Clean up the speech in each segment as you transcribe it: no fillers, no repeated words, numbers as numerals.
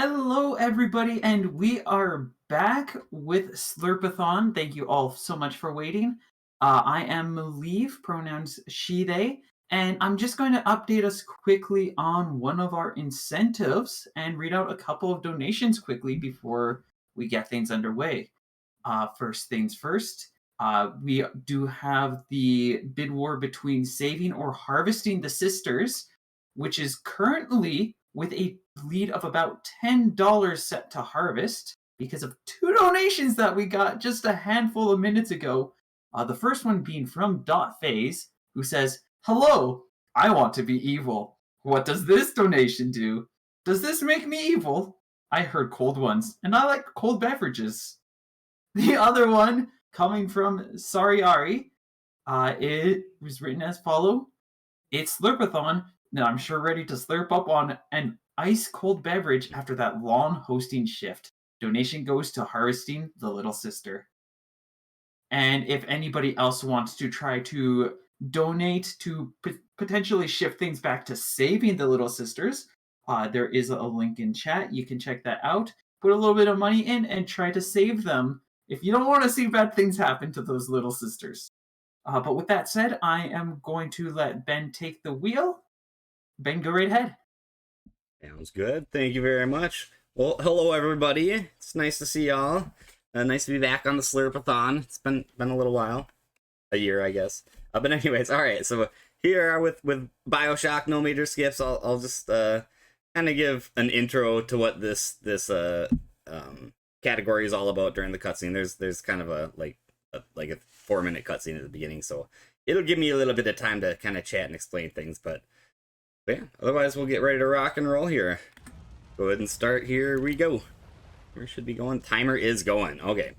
Hello, everybody, and we are back with Slurpathon. Thank you all so much for waiting. I am Leave, pronouns she, they, and I'm just going to update us quickly on one of our incentives and read out a couple of donations quickly before we get things underway. First things first, we do have the bid war between saving or harvesting the sisters, which is currently with a lead of about $10 set to harvest because of two donations that we got just a handful of minutes ago. The first one being from Dot Phase, who says, "Hello, I want to be evil. What does this donation do? Does this make me evil? I heard cold ones, and I like cold beverages." The other one, coming from Sariari, it was written as follow. It's Slurpathon. Now I'm sure ready to slurp up on an ice cold beverage after that long hosting shift. Donation goes to harvesting the little sister. And if anybody else wants to try to donate to potentially shift things back to saving the little sisters, there is a link in chat. You can check that out. Put a little bit of money in and try to save them if you don't want to see bad things happen to those little sisters. But with that said, I am going to let Ben take the wheel. Ben, go right ahead. Sounds good. Thank you very much. Well, hello everybody. It's nice to see y'all. Nice to be back on the Slurpathon. It's been a little while, a year, I guess. But anyways, all right. So here with Bioshock, no major skips. I'll just kind of give an intro to what this category is all about during the cutscene. There's kind of a 4-minute cutscene at the beginning, so it'll give me a little bit of time to kind of chat and explain things. But yeah, otherwise we'll get ready to rock and roll here. Go ahead and start. Here we go. Where should be going? Timer is going. Okay,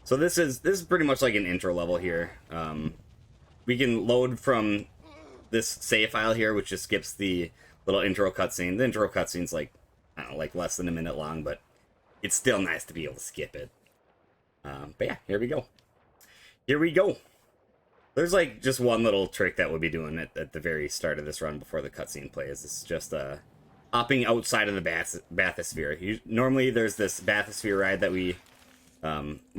so this is pretty much like an intro level here. We can load from this save file here, which just skips the little intro cutscene. The intro cutscene's like, I don't know, like less than a minute long, but it's still nice to be able to skip it. But yeah, here we go. Here we go. There's like just one little trick that we'll be doing at the very start of this run before the cutscene plays. It's just hopping outside of the bathysphere. Normally there's this bathysphere ride that we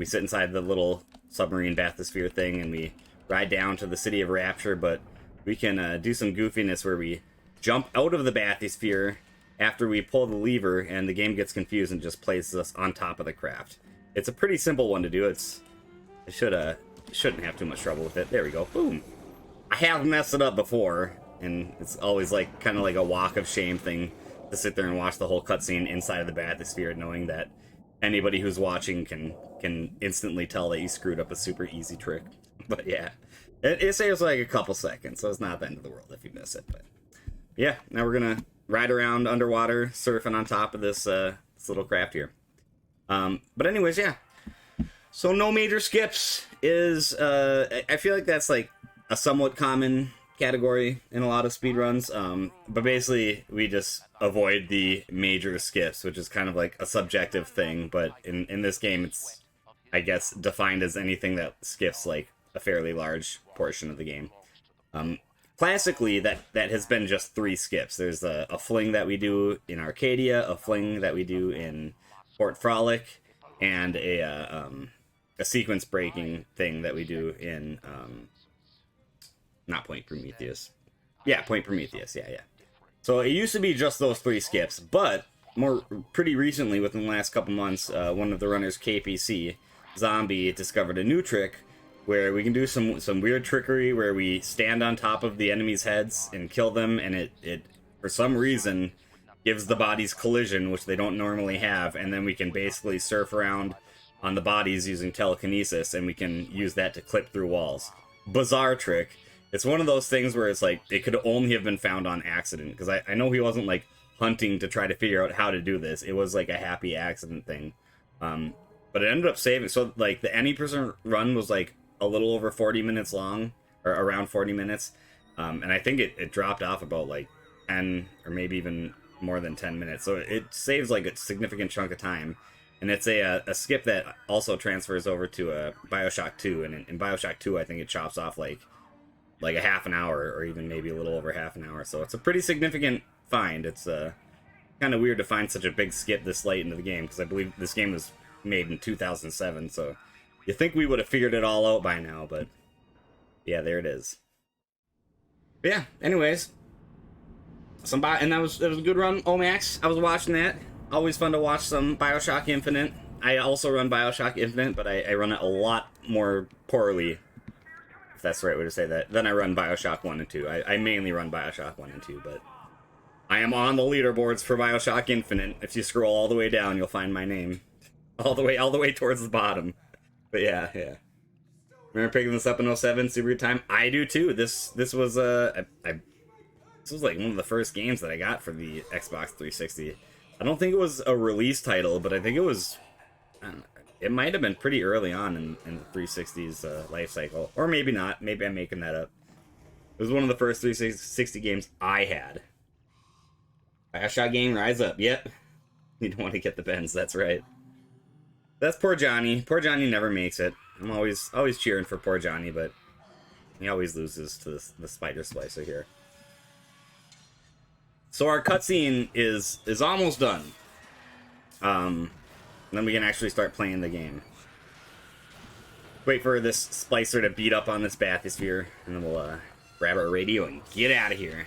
sit inside the little submarine bathysphere thing and we ride down to the city of Rapture, but we can do some goofiness where we jump out of the bathysphere after we pull the lever and the game gets confused and just places us on top of the craft. It's a pretty simple one to do. I shouldn't have too much trouble with it. There we go. Boom. I have messed it up before, and it's always like kind of like a walk of shame thing to sit there and watch the whole cutscene inside of the bathysphere, knowing that anybody who's watching can instantly tell that you screwed up a super easy trick. But yeah, it saves like a couple seconds, so it's not the end of the world if you miss it. But yeah, now we're gonna ride around underwater, surfing on top of this little craft here. But anyways, yeah. So no major skips is, I feel like that's like a somewhat common category in a lot of speedruns. But basically we just avoid the major skips, which is kind of like a subjective thing. But in this game, it's, I guess, defined as anything that skips like a fairly large portion of the game. Classically, that has been just 3 skips. There's a fling that we do in Arcadia, a fling that we do in Port Frolic, and a sequence breaking thing that we do in not Point Prometheus. Yeah, Point Prometheus. Yeah. So it used to be just those 3 skips, but pretty recently, within the last couple months, one of the runners, KPC Zombie, discovered a new trick where we can do some weird trickery where we stand on top of the enemy's heads and kill them, and it for some reason gives the bodies collision, which they don't normally have, and then we can basically surf around on the bodies using telekinesis, and we can use that to clip through walls. Bizarre trick. It's one of those things where it's like, it could only have been found on accident, because I know he wasn't like hunting to try to figure out how to do this. It was like a happy accident thing. But it ended up saving, so like the any percent run was like a little over 40 minutes long, or around 40 minutes, and I think it dropped off about like 10 or maybe even more than 10 minutes, so it saves like a significant chunk of time. And it's a skip that also transfers over to Bioshock 2, and in Bioshock 2 I think it chops off like a half an hour, or even maybe a little over half an hour, so it's a pretty significant find. It's kind of weird to find such a big skip this late into the game, because I believe this game was made in 2007, so you think we would have figured it all out by now, but yeah, there it is. But yeah, anyways, and that was a good run, Omax. I was watching that. Always fun to watch some Bioshock Infinite. I also run Bioshock Infinite, but I run it a lot more poorly, if that's the right way to say that, than I run Bioshock 1 and 2. I mainly run Bioshock 1 and 2, but I am on the leaderboards for Bioshock Infinite. If you scroll all the way down, you'll find my name. All the way towards the bottom. But yeah. Remember picking this up in 07, super good time? I do too. This was this was like one of the first games that I got for the Xbox 360. I don't think it was a release title, but I think it was, I don't know, it might have been pretty early on in the 360's life cycle. Or maybe not. Maybe I'm making that up. It was one of the first 360 games I had. Bioshock game, rise up. Yep. You don't want to get the bends, that's right. That's poor Johnny. Poor Johnny never makes it. I'm always cheering for poor Johnny, but he always loses to the spider splicer here. So our cutscene is almost done. Then we can actually start playing the game. Wait for this splicer to beat up on this bathysphere, and then we'll grab our radio and get out of here.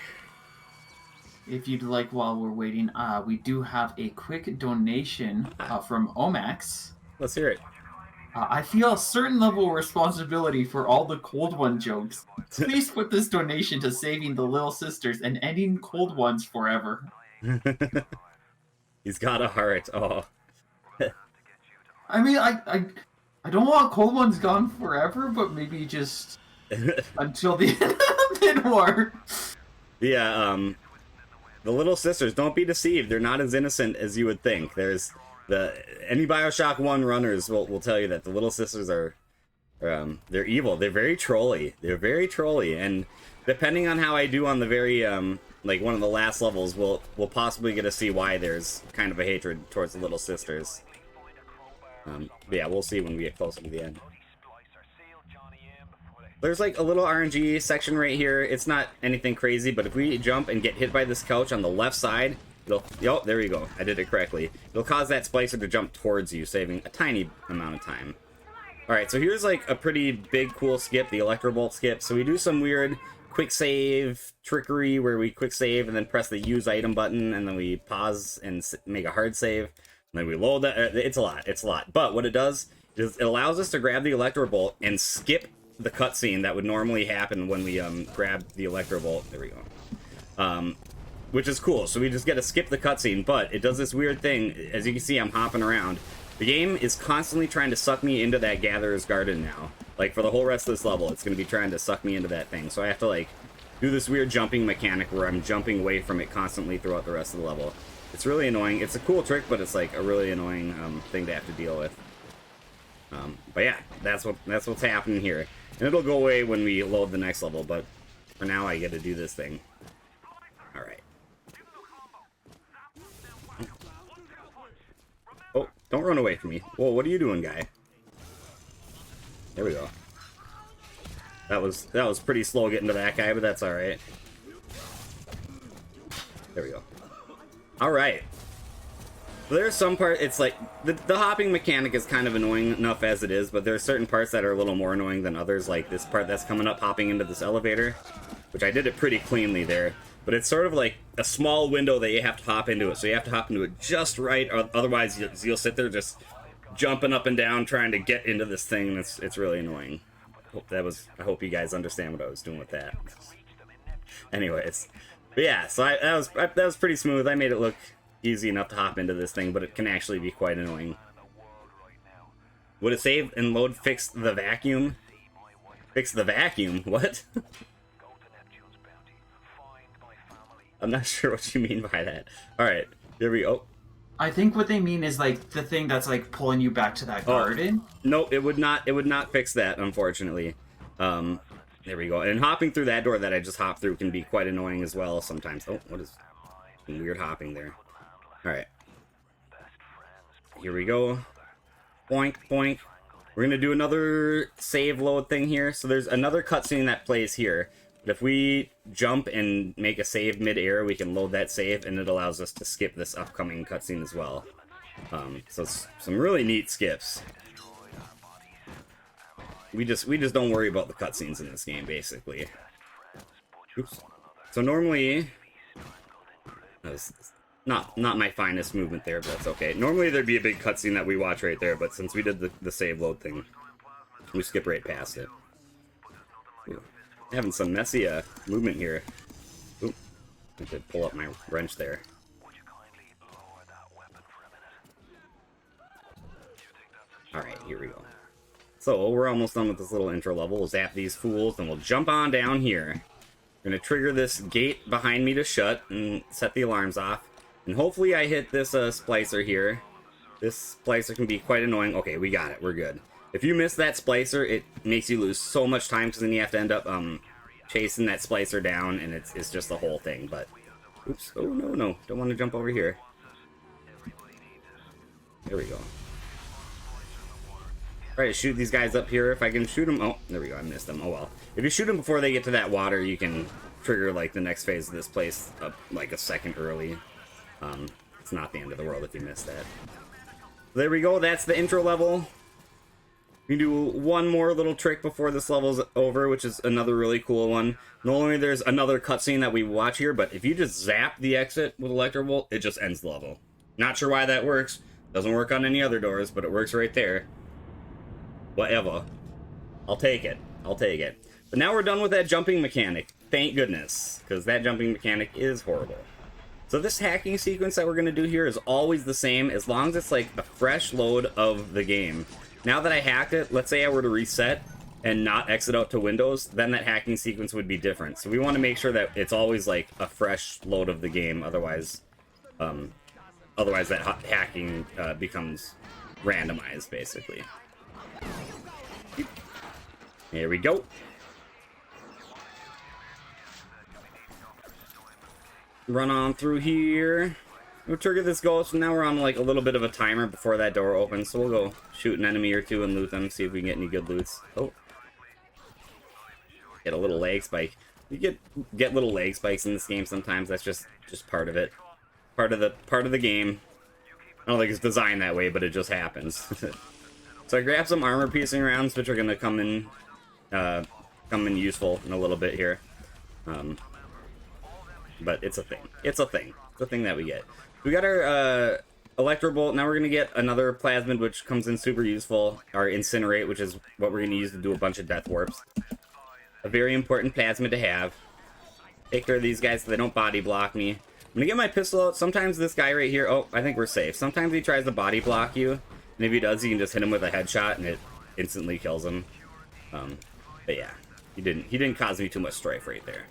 If you'd like, while we're waiting, we do have a quick donation from Omax. Let's hear it. I feel a certain level of responsibility for all the Cold One jokes. Please put this donation to saving the Little Sisters and ending Cold Ones forever. He's got a heart. Oh. I mean, I don't want Cold Ones gone forever, but maybe just until the end of the mid-war. Yeah, the Little Sisters, don't be deceived. They're not as innocent as you would think. Any Bioshock 1 runners will tell you that the Little Sisters are, they're evil. They're very trolly. And depending on how I do on the very, like one of the last levels, we'll possibly get to see why there's kind of a hatred towards the Little Sisters. But yeah, we'll see when we get closer to the end. There's like a little RNG section right here. It's not anything crazy, but if we jump and get hit by this couch on the left side, oh, there you go. I did it correctly. It'll cause that splicer to jump towards you, saving a tiny amount of time. Alright, so here's like a pretty big, cool skip, the Electrobolt skip. So we do some weird quick save trickery where we quick save and then press the use item button, and then we pause and make a hard save. And then we load that. It's a lot. But what it does is it allows us to grab the Electrobolt and skip the cutscene that would normally happen when we grab the Electrobolt. There we go. Which is cool. So we just get to skip the cutscene, but it does this weird thing. As you can see, I'm hopping around. The game is constantly trying to suck me into that Gatherer's Garden now. Like, for the whole rest of this level, it's going to be trying to suck me into that thing. So I have to, like, do this weird jumping mechanic where I'm jumping away from it constantly throughout the rest of the level. It's really annoying. It's a cool trick, but it's, like, a really annoying thing to have to deal with. But yeah, that's what's happening here. And it'll go away when we load the next level, but for now I get to do this thing. Alright. Oh, don't run away from me. Whoa, what are you doing, guy? There we go. That was pretty slow getting to that guy, but that's alright. There we go. Alright. There's some part, it's like, the hopping mechanic is kind of annoying enough as it is, but there are certain parts that are a little more annoying than others, like this part that's coming up, hopping into this elevator, which I did it pretty cleanly there, but it's sort of like a small window that you have to hop into it, so you have to hop into it just right, or otherwise you'll sit there just jumping up and down trying to get into this thing, and it's really annoying. I hope you guys understand what I was doing with that. Anyways, but yeah, so that was pretty smooth. I made it look easy enough to hop into this thing, but it can actually be quite annoying. Would it save and load fix the vacuum? Fix the vacuum? What? I'm not sure what you mean by that. Alright, here we go. I think what they mean is like the thing that's like pulling you back to that garden. Nope, it would not fix that, unfortunately. There we go. And hopping through that door that I just hopped through can be quite annoying as well sometimes. Oh, what is weird hopping there? Alright. Here we go. Boink, boink. We're going to do another save load thing here. So there's another cutscene that plays here. But if we jump and make a save mid-air, we can load that save, and it allows us to skip this upcoming cutscene as well. So it's some really neat skips. We just don't worry about the cutscenes in this game, basically. Oops. So normally, that's not my finest movement there, but that's okay. Normally there'd be a big cutscene that we watch right there, but since we did the save load thing, we skip right past it. Ooh. Having some messy movement here. Ooh. I did pull up my wrench there. Alright, here we go. So, we're almost done with this little intro level. We'll zap these fools, and we'll jump on down here. We're going to trigger this gate behind me to shut, and set the alarms off. And hopefully I hit this splicer here. This splicer can be quite annoying. Okay, we got it. We're good. If you miss that splicer, it makes you lose so much time, because then you have to end up chasing that splicer down, and it's just the whole thing. But, oops. Oh, no. Don't want to jump over here. There we go. Try to shoot these guys up here if I can shoot them. Oh, there we go. I missed them. Oh, well. If you shoot them before they get to that water, you can trigger, like, the next phase of this place up, like, a second early. It's not the end of the world if you miss that. There we go. That's the intro level. We can do one more little trick before this level's over, which is another really cool one. Not only there's another cutscene that we watch here, but if you just zap the exit with Electrobolt, it just ends the level. Not sure why that works. Doesn't work on any other doors, but it works right there. Whatever. I'll take it. I'll take it. But now we're done with that jumping mechanic. Thank goodness. Because that jumping mechanic is horrible. So this hacking sequence that we're going to do here is always the same as long as it's like a fresh load of the game. Now that I hacked it, let's say I were to reset and not exit out to Windows, then that hacking sequence would be different. So we want to make sure that it's always like a fresh load of the game. Otherwise that hacking becomes randomized, basically. Here we go. Run on through here. We'll trigger this ghost, and now we're on like a little bit of a timer before that door opens, so we'll go shoot an enemy or two and loot them, see if we can get any good loots. Oh. Get a little leg spike. You get little leg spikes in this game sometimes. That's just part of it. Part of the game. I don't think it's designed that way, but it just happens. So I grabbed some armor piercing rounds, which are gonna come in useful in a little bit here. But it's a thing. It's a thing. It's a thing that we get. We got our Electrobolt. Now we're gonna get another Plasmid, which comes in super useful. Our Incinerate, which is what we're gonna use to do a bunch of death warps. A very important Plasmid to have. Take care of these guys so they don't body block me. I'm gonna get my pistol out. Sometimes this guy right here. Oh, I think we're safe. Sometimes he tries to body block you. And if he does, you can just hit him with a headshot, and it instantly kills him. But yeah, he didn't cause me too much strife right there.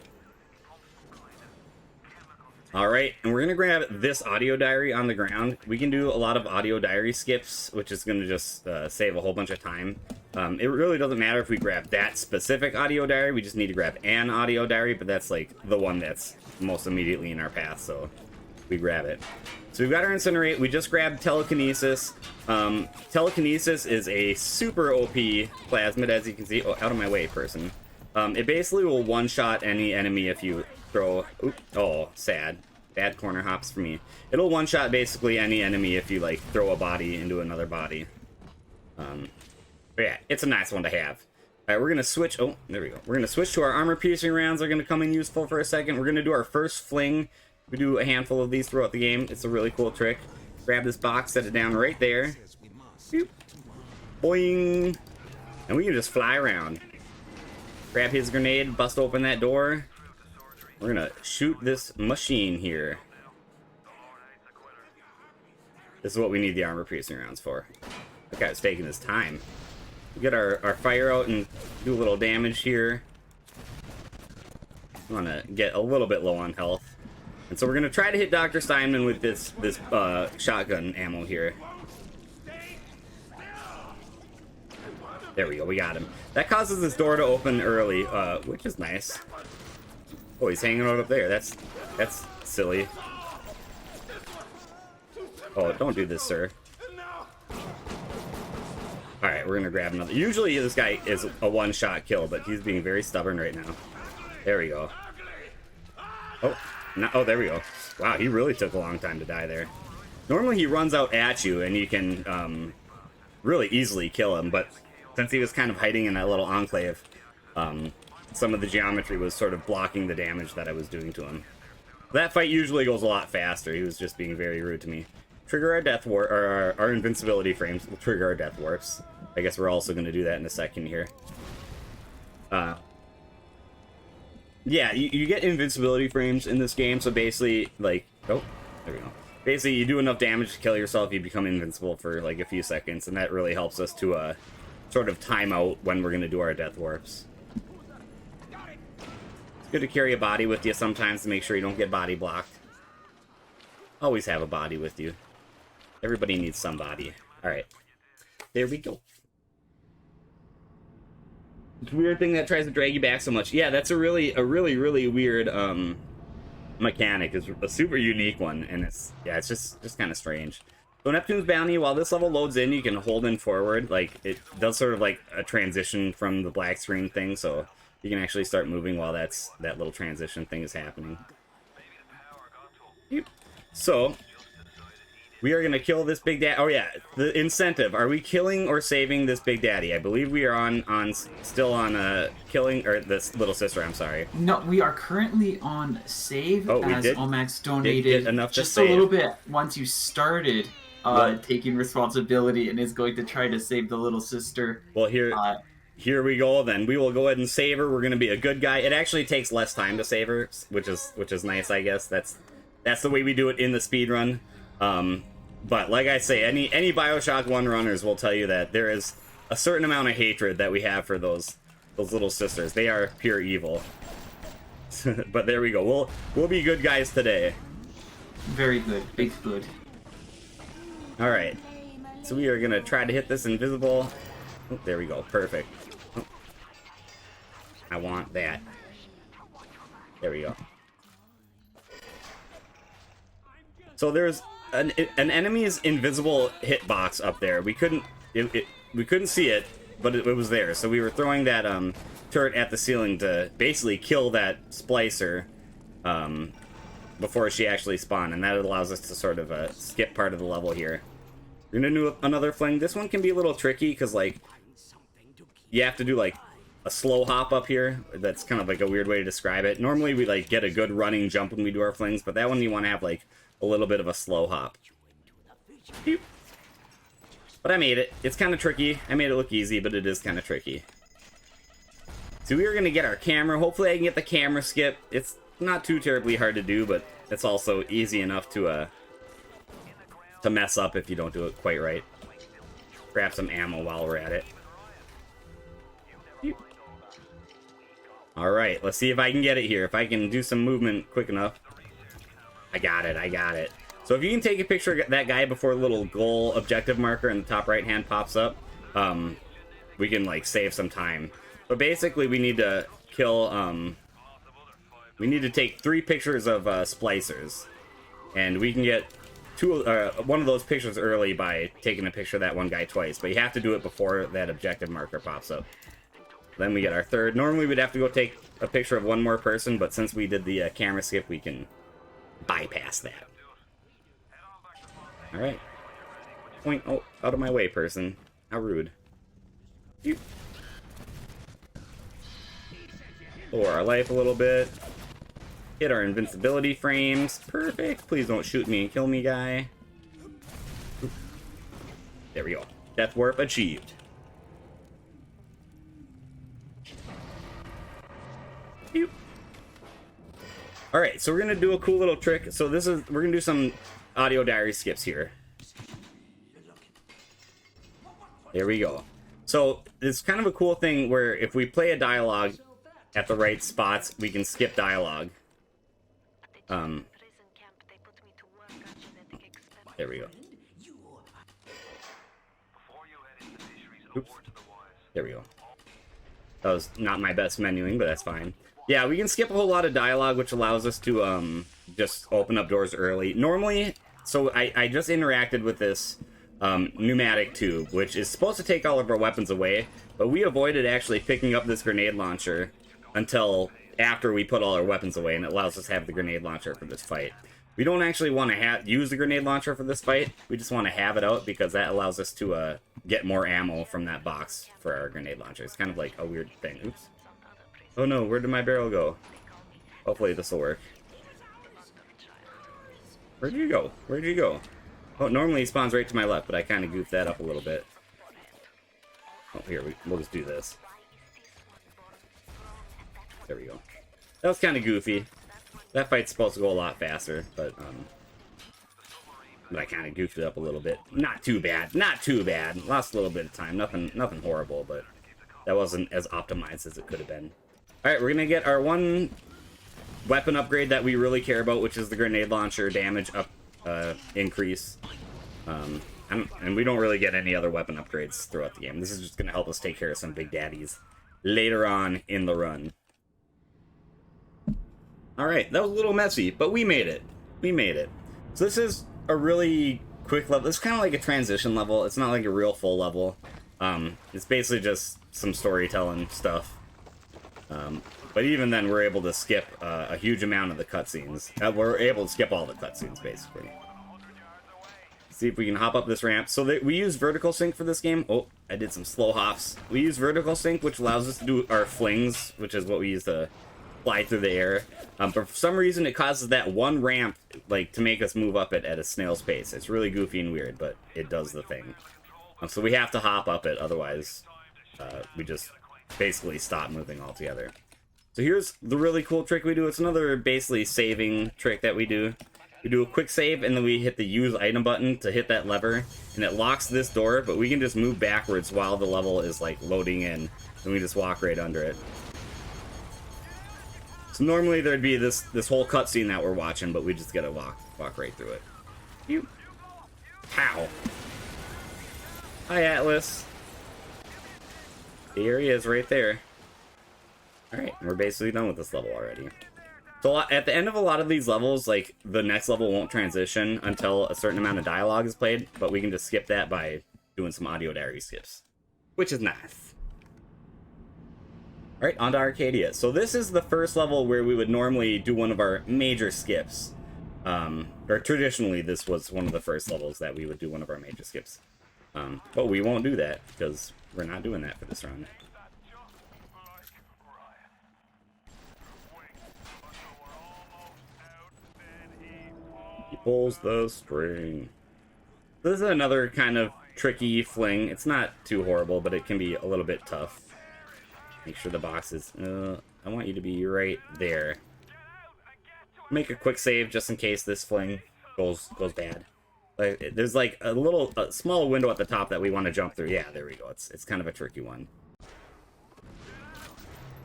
All right, and we're gonna grab this audio diary on the ground. We can do a lot of audio diary skips, which is gonna just save a whole bunch of time. It really doesn't matter if we grab that specific audio diary. We just need to grab an audio diary, but that's like the one that's most immediately in our path, so we grab it. So we've got our Incinerate. We just grabbed Telekinesis. Telekinesis is a super OP Plasmid, as you can see. Oh, out of my way, person. It basically will one-shot any enemy if you throw... Oh, sad. Bad corner hops for me. It'll one-shot basically any enemy if you, like, throw a body into another body. But yeah, it's a nice one to have. Alright, we're going to switch... Oh, there we go. We're going to switch to our armor-piercing rounds. They're going to come in useful for a second. We're going to do our first fling. We do a handful of these throughout the game. It's a really cool trick. Grab this box, set it down right there. Boop. Boing. And we can just fly around. Grab his grenade, bust open that door. We're gonna shoot this machine here. This is what we need the armor piercing rounds for. That guy's taking his time. We get our fire out and do a little damage here. We wanna get a little bit low on health. And so we're gonna try to hit Dr. Steinman with this shotgun ammo here. There we go, we got him. That causes this door to open early, which is nice. Oh, he's hanging out up there. That's silly. Oh, don't do this, sir. Alright, we're gonna grab another. Usually this guy is a one-shot kill, but he's being very stubborn right now. There we go. Oh, no, oh, there we go. Wow, he really took a long time to die there. Normally he runs out at you and you can really easily kill him, but since he was kind of hiding in that little enclave, some of the geometry was sort of blocking the damage that I was doing to him. That fight usually goes a lot faster. He was just being very rude to me. Trigger our death warp, or our invincibility frames will trigger our death warps. I guess we're also going to do that in a second here. Yeah, you get invincibility frames in this game, so basically, like, oh, there we go. Basically, you do enough damage to kill yourself, you become invincible for, like, a few seconds, and that really helps us to, sort of time out when we're going to do our death warps. It's good to carry a body with you sometimes to make sure you don't get body blocked. Always have a body with you. Everybody needs some body. Alright. There we go. It's a weird thing that tries to drag you back so much. Yeah, that's a really weird mechanic. It's a super unique one, and it's just kind of strange. So Neptune's Bounty, while this level loads in, you can hold in forward. Like, it does sort of like a transition from the black screen thing, so you can actually start moving while that little transition thing is happening. Yep. So we are going to kill this Big Daddy. Oh yeah, the incentive. Are we killing or saving this Big Daddy? I believe we are still on killing, or this little sister, I'm sorry. No, we are currently on save, as Omax donated enough just to a little bit once you started taking responsibility and is going to try to save the little sister. Well, here we go then. We will go ahead and save her. We're going to be a good guy. It actually takes less time to save her, which is nice, I guess. That's the way we do it in the speedrun. But like I say, any Bioshock 1 runners will tell you that there is a certain amount of hatred that we have for those little sisters. They are pure evil. But there we go. We'll be good guys today. Very good. Big good. Alright. So we are going to try to hit this invisible. Oh, there we go. Perfect. Oh. I want that. There we go. So there's an enemy's invisible hitbox up there. We couldn't see it, but it was there. So we were throwing that turret at the ceiling to basically kill that splicer before she actually spawned, and that allows us to sort of skip part of the level here. We're gonna do another fling. This one can be a little tricky because, like, you have to do like a slow hop up here. That's kind of like a weird way to describe it. Normally we like get a good running jump when we do our flings, but that one you want to have like a little bit of a slow hop. But I made it. It's kind of tricky. I made it look easy, but it is kind of tricky. So we are going to get our camera. Hopefully I can get the camera skip. It's not too terribly hard to do, but it's also easy enough to mess up if you don't do it quite right. Grab some ammo while we're at it. Alright, let's see if I can get it here. If I can do some movement quick enough. I got it. So if you can take a picture of that guy before the little goal objective marker in the top right hand pops up, we can like save some time. But basically we need to kill, we need to take 3 pictures of splicers. And we can get one of those pictures early by taking a picture of that one guy twice. But you have to do it before that objective marker pops up. Then we get our 3rd. Normally we'd have to go take a picture of one more person, but since we did the camera skip, we can bypass that. Alright. Point out of my way, person. How rude. Lower our life a little bit. Hit our invincibility frames. Perfect. Please don't shoot me and kill me, guy. There we go. Death warp achieved. Alright, so we're gonna do a cool little trick. So we're gonna do some audio diary skips here. There we go. So it's kind of a cool thing where if we play a dialogue at the right spots, we can skip dialogue. There we go. Oops. There we go. That was not my best menuing, but that's fine. Yeah, we can skip a whole lot of dialogue, which allows us to just open up doors early. Normally, so I just interacted with this pneumatic tube, which is supposed to take all of our weapons away, but we avoided actually picking up this grenade launcher until after we put all our weapons away, and it allows us to have the grenade launcher for this fight. We don't actually want to use the grenade launcher for this fight. We just want to have it out because that allows us to get more ammo from that box for our grenade launcher. It's kind of like a weird thing. Oops. Oh no, where did my barrel go? Hopefully this will work. Where'd you go? Where'd you go? Oh, normally he spawns right to my left, but I kind of goofed that up a little bit. Oh, here, we'll just do this. There we go. That was kind of goofy. That fight's supposed to go a lot faster, but I kind of goofed it up a little bit. Not too bad. Not too bad. Lost a little bit of time. Nothing horrible, but that wasn't as optimized as it could have been. Alright, we're going to get our one weapon upgrade that we really care about, which is the grenade launcher damage increase. And we don't really get any other weapon upgrades throughout the game. This is just going to help us take care of some big daddies later on in the run. Alright, that was a little messy, but we made it. We made it. So this is a really quick level. It's kind of like a transition level. It's not like a real full level. It's basically just some storytelling stuff. But even then, we're able to skip a huge amount of the cutscenes. We're able to skip all the cutscenes, basically. See if we can hop up this ramp. So we use vertical sync for this game. Oh, I did some slow hops. We use vertical sync, which allows us to do our flings, which is what we use to fly through the air. But for some reason, it causes that one ramp like to make us move up it at a snail's pace. It's really goofy and weird, but it does the thing. So we have to hop up it, otherwise we just basically stop moving altogether. So here's the really cool trick we do. It's another basically saving trick that we do. We do a quick save, and then we hit the use item button to hit that lever, and it locks this door, but we can just move backwards while the level is like loading in, and we just walk right under it. So normally there'd be this whole cutscene that we're watching, but we just gotta walk right through it. Pew. Pow. Hi, Atlas. Here he is, right there. Alright, we're basically done with this level already. So at the end of a lot of these levels, like, the next level won't transition until a certain amount of dialogue is played, but we can just skip that by doing some audio diary skips, which is nice. Alright, on to Arcadia. So this is the first level where we would normally do one of our major skips. Or traditionally, this was one of the first levels that we would do one of our major skips. But we won't do that, because we're not doing that for this run. He pulls the string. This is another kind of tricky fling. It's not too horrible, but it can be a little bit tough. Make sure the box is... I want you to be right there. Make a quick save just in case this fling goes bad. Like, there's like a small window at the top that we want to jump through. Yeah, there we go. It's kind of a tricky one.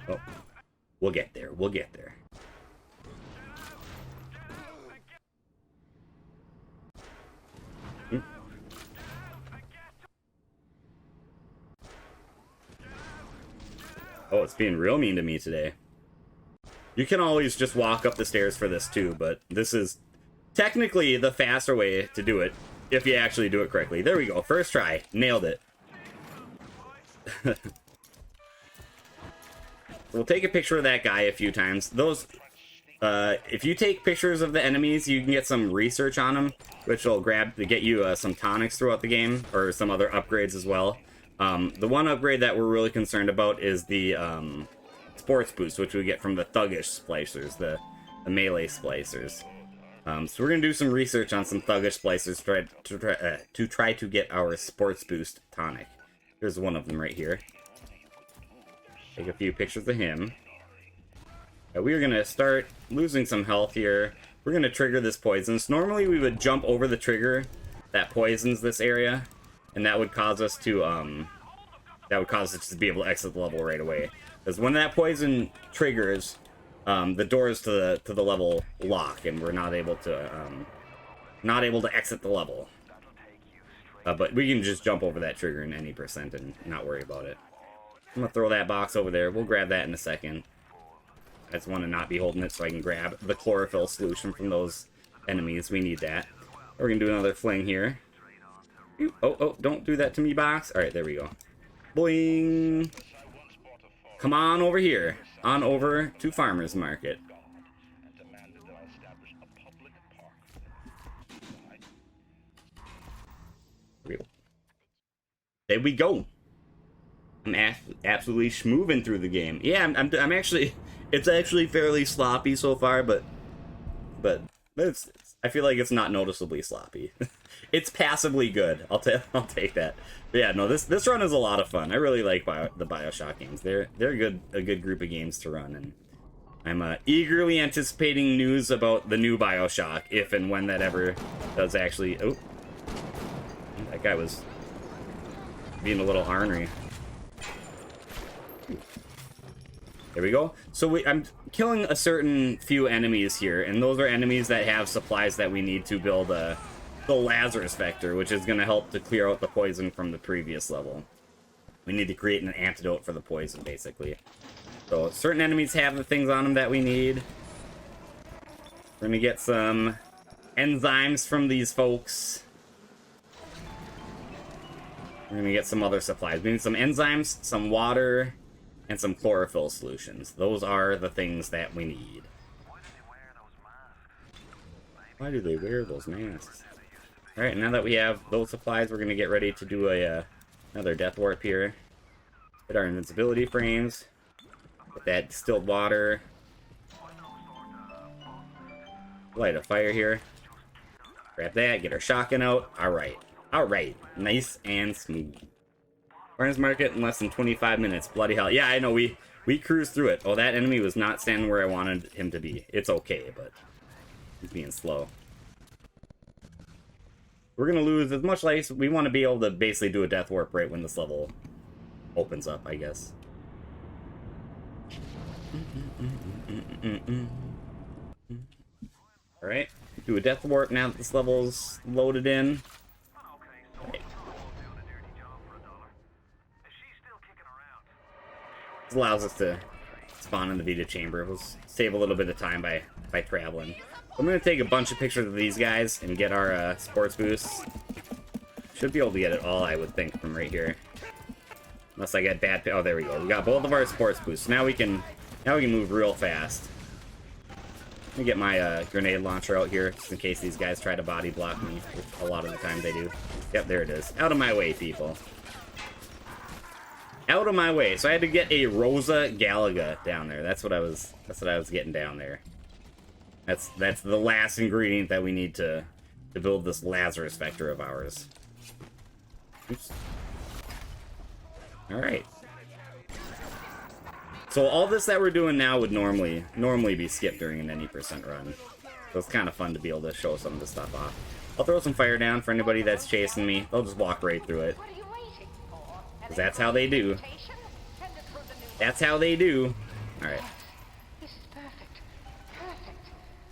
Oh, we'll get there. We'll get there. Oh, it's being real mean to me today. You can always just walk up the stairs for this too, but this is technically the faster way to do it if you actually do it correctly. There we go. First try. Nailed it. We'll take a picture of that guy a few times. Those, if you take pictures of the enemies, you can get some research on them, which will get you some tonics throughout the game, or some other upgrades as well. The one upgrade that we're really concerned about is the sports boost, which we get from the thuggish splicers, the melee splicers. So we're gonna do some research on some thuggish splicers to try to get our sports boost tonic. Here's one of them right here. Take a few pictures of him. We're gonna start losing some health here. We're gonna trigger this poisons. Normally we would jump over the trigger that poisons this area, and that would cause us to be able to exit the level right away. Because when that poison triggers, the doors to the level lock, and we're not able to exit the level. But we can just jump over that trigger in any percent and not worry about it. I'm gonna throw that box over there. We'll grab that in a second. I just want to not be holding it so I can grab the chlorophyll solution from those enemies. We need that. We're gonna do another fling here. Oh, don't do that to me, box. Alright, there we go. Boing! come on over here. On over to Farmer's Market. There we go. I'm absolutely schmoving through the game. Yeah, I'm actually... It's actually fairly sloppy so far, but I feel like it's not noticeably sloppy. It's passably good. I'll take that. But yeah, no, this run is a lot of fun. I really like the Bioshock games. They're a good group of games to run, and I'm eagerly anticipating news about the new Bioshock, if and when that ever does actually... Oh, that guy was being a little ornery. There we go. So I'm killing a certain few enemies here, and those are enemies that have supplies that we need to build the Lazarus Vector, which is going to help to clear out the poison from the previous level. We need to create an antidote for the poison, basically. So certain enemies have the things on them that we need. We're going to get some enzymes from these folks. We're going to get some other supplies. We need some enzymes, some water, and some chlorophyll solutions. Those are the things that we need. Why do they wear those masks? Alright, now that we have those supplies, we're going to get ready to do another death warp here. Hit our invincibility frames. Get that distilled water. Light a fire here. Grab that, get our shotgun out. Alright. Alright. Nice and smooth. Farmer's Market in less than 25 minutes. Bloody hell. Yeah, I know, we cruised through it. Oh, that enemy was not standing where I wanted him to be. It's okay, but he's being slow. We're going to lose as much life. We want to be able to basically do a death warp right when this level opens up, I guess. Alright. Do a death warp now that this level's loaded in. This allows us to spawn in the Vita chamber. We'll save a little bit of time by traveling. I'm going to take a bunch of pictures of these guys and get our sports boosts. Should be able to get it all, I would think, from right here. Unless I get bad... Oh, there we go. We got both of our sports boosts. Now we can move real fast. Let me get my grenade launcher out here, just in case these guys try to body block me, which a lot of the time they do. Yep, there it is. Out of my way, people. Out of my way. So I had to get a Rosa Galaga down there. That's what I was getting down there. That's the last ingredient that we need to build this Lazarus Vector of ours. Oops. Alright. So all this that we're doing now would normally be skipped during an any percent run. So it's kind of fun to be able to show some of this stuff off. I'll throw some fire down for anybody that's chasing me. They'll just walk right through it. Because that's how they do. That's how they do. Alright. This is perfect.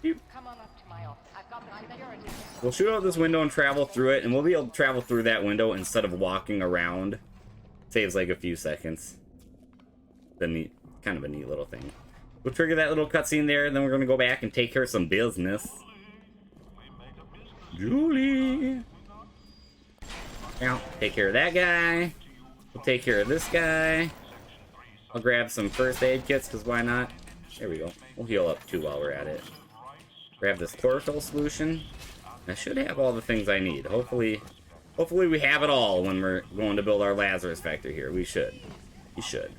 Yep. Come on up to my office. I've got the security. We'll shoot out this window and travel through it, and we'll be able to travel through that window instead of walking around. Saves like a few seconds. Kind of a neat little thing. We'll trigger that little cutscene there, and then we're going to go back and take care of some business. Julie! Now, take care of that guy. We'll take care of this guy. I'll grab some first aid kits, because why not? There we go. We'll heal up too while we're at it. Grab this chlorophyll solution. I should have all the things I need. Hopefully we have it all when we're going to build our Lazarus Vector here. We should. We should.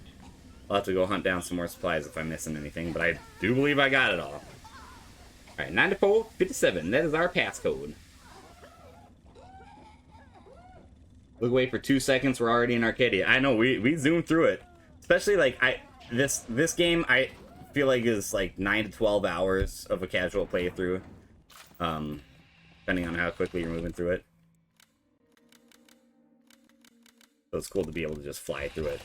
I'll have to go hunt down some more supplies if I'm missing anything, but I do believe I got it all. Alright, 9457. That is our passcode. Look away for 2 seconds, we're already in Arcadia. I know, we zoomed through it. Especially, like, this game, I feel like is, like, 9 to 12 hours of a casual playthrough. Depending on how quickly you're moving through it. So it's cool to be able to just fly through it.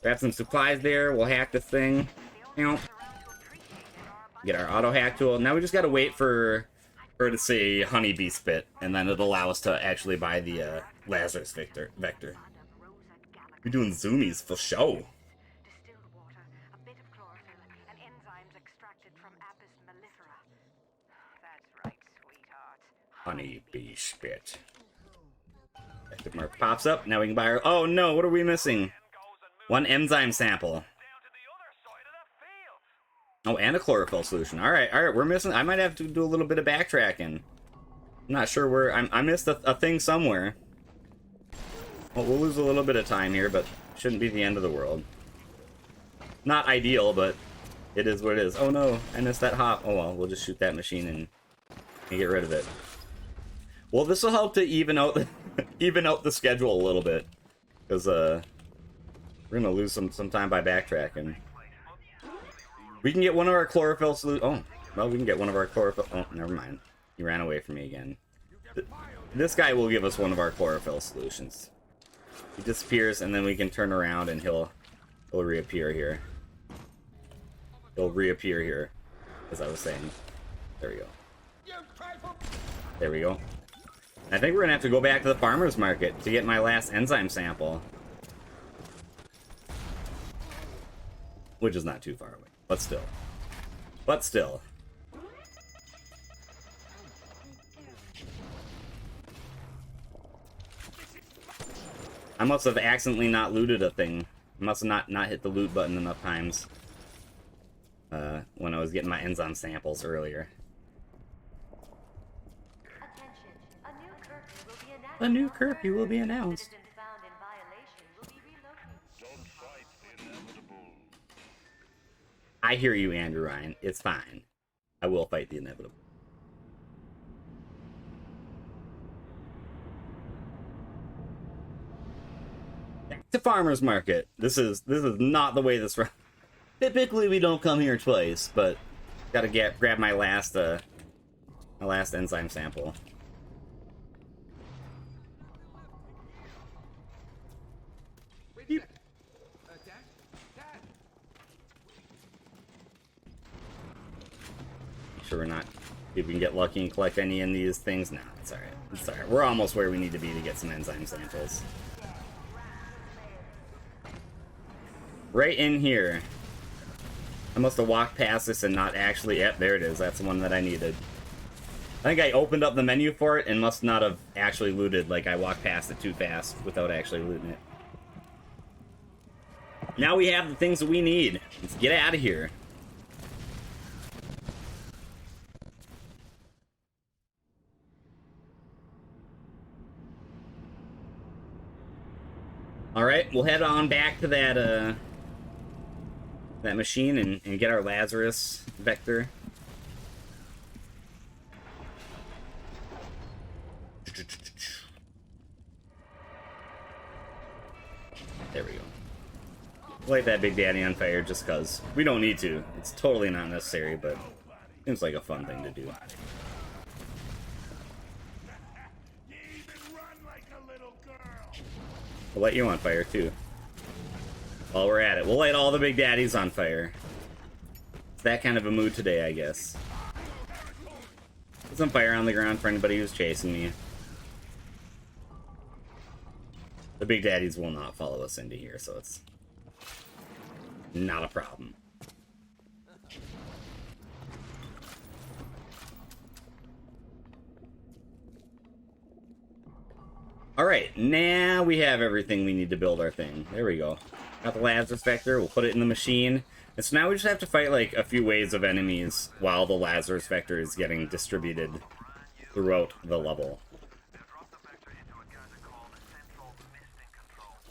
Grab some supplies there, we'll hack this thing. Get our auto hack tool. Now we just gotta wait for her to say honeybee spit, and then it'll allow us to actually buy the Lazarus Vector. We're doing zoomies for show. Distilled water, a bit of chlorophyll, and enzymes extracted from Apis mellifera. That's right, sweetheart. Honeybee spit. Active mark pops up. Now we can buy our... Oh no, what are we missing? One enzyme sample. Oh, and a chlorophyll solution. All right, we're missing. I might have to do a little bit of backtracking. I'm not sure where. I missed a thing somewhere. Well, we'll lose a little bit of time here, but shouldn't be the end of the world. Not ideal, but it is what it is. Oh no, I missed that hop. Oh well, we'll just shoot that machine and get rid of it. Well, this will help to even out the even out the schedule a little bit, because we're gonna lose some time by backtracking. We can get one of our chlorophyll oh, well, we can get one of our chlorophyll. Oh, never mind. He ran away from me again. This guy will give us one of our chlorophyll solutions. He disappears, and then we can turn around, and he'll reappear here. He'll reappear here, as I was saying. There we go. There we go. I think we're gonna have to go back to the farmer's market to get my last enzyme sample. Which is not too far away. But still. But still. I must have accidentally not looted a thing. I must have not hit the loot button enough times. When I was getting my enzyme samples earlier. A new curfew will be announced. I hear you, Andrew Ryan. It's fine. I will fight the inevitable. Back to farmer's market. This is not the way this runs. Typically, we don't come here twice, but gotta grab my last enzyme sample. Beep. Sure we're not. If we can get lucky and collect any in these things. No, it's alright. It's alright. We're almost where we need to be to get some enzyme samples. Right in here. I must have walked past this and not actually... Yep, there it is. That's the one that I needed. I think I opened up the menu for it and must not have actually looted. Like, I walked past it too fast without actually looting it. Now we have the things that we need. Let's get out of here. Alright, we'll head on back to that, that machine and get our Lazarus vector. There we go. Light that Big Daddy on fire just cause. We don't need to. It's totally not necessary, but seems like a fun thing to do. We'll light you on fire too. While we're at it, we'll light all the Big Daddies on fire. It's that kind of a mood today, I guess. Put some fire on the ground for anybody who's chasing me. The Big Daddies will not follow us into here, so it's not a problem. Alright, now we have everything we need to build our thing. There we go. Got the Lazarus vector, we'll put it in the machine. And so now we just have to fight like a few waves of enemies while the Lazarus vector is getting distributed throughout the level.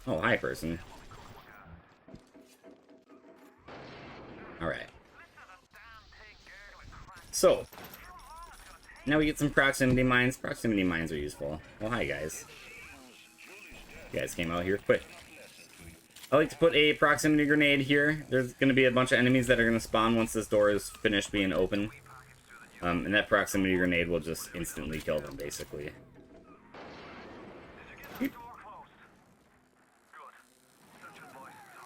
Oh, hi, person. Alright. So, now we get some proximity mines. Proximity mines are useful. Oh, hi, guys. You guys came out here quick. I like to put a proximity grenade here. There's going to be a bunch of enemies that are going to spawn once this door is finished being open. And that proximity grenade will just instantly kill them, basically.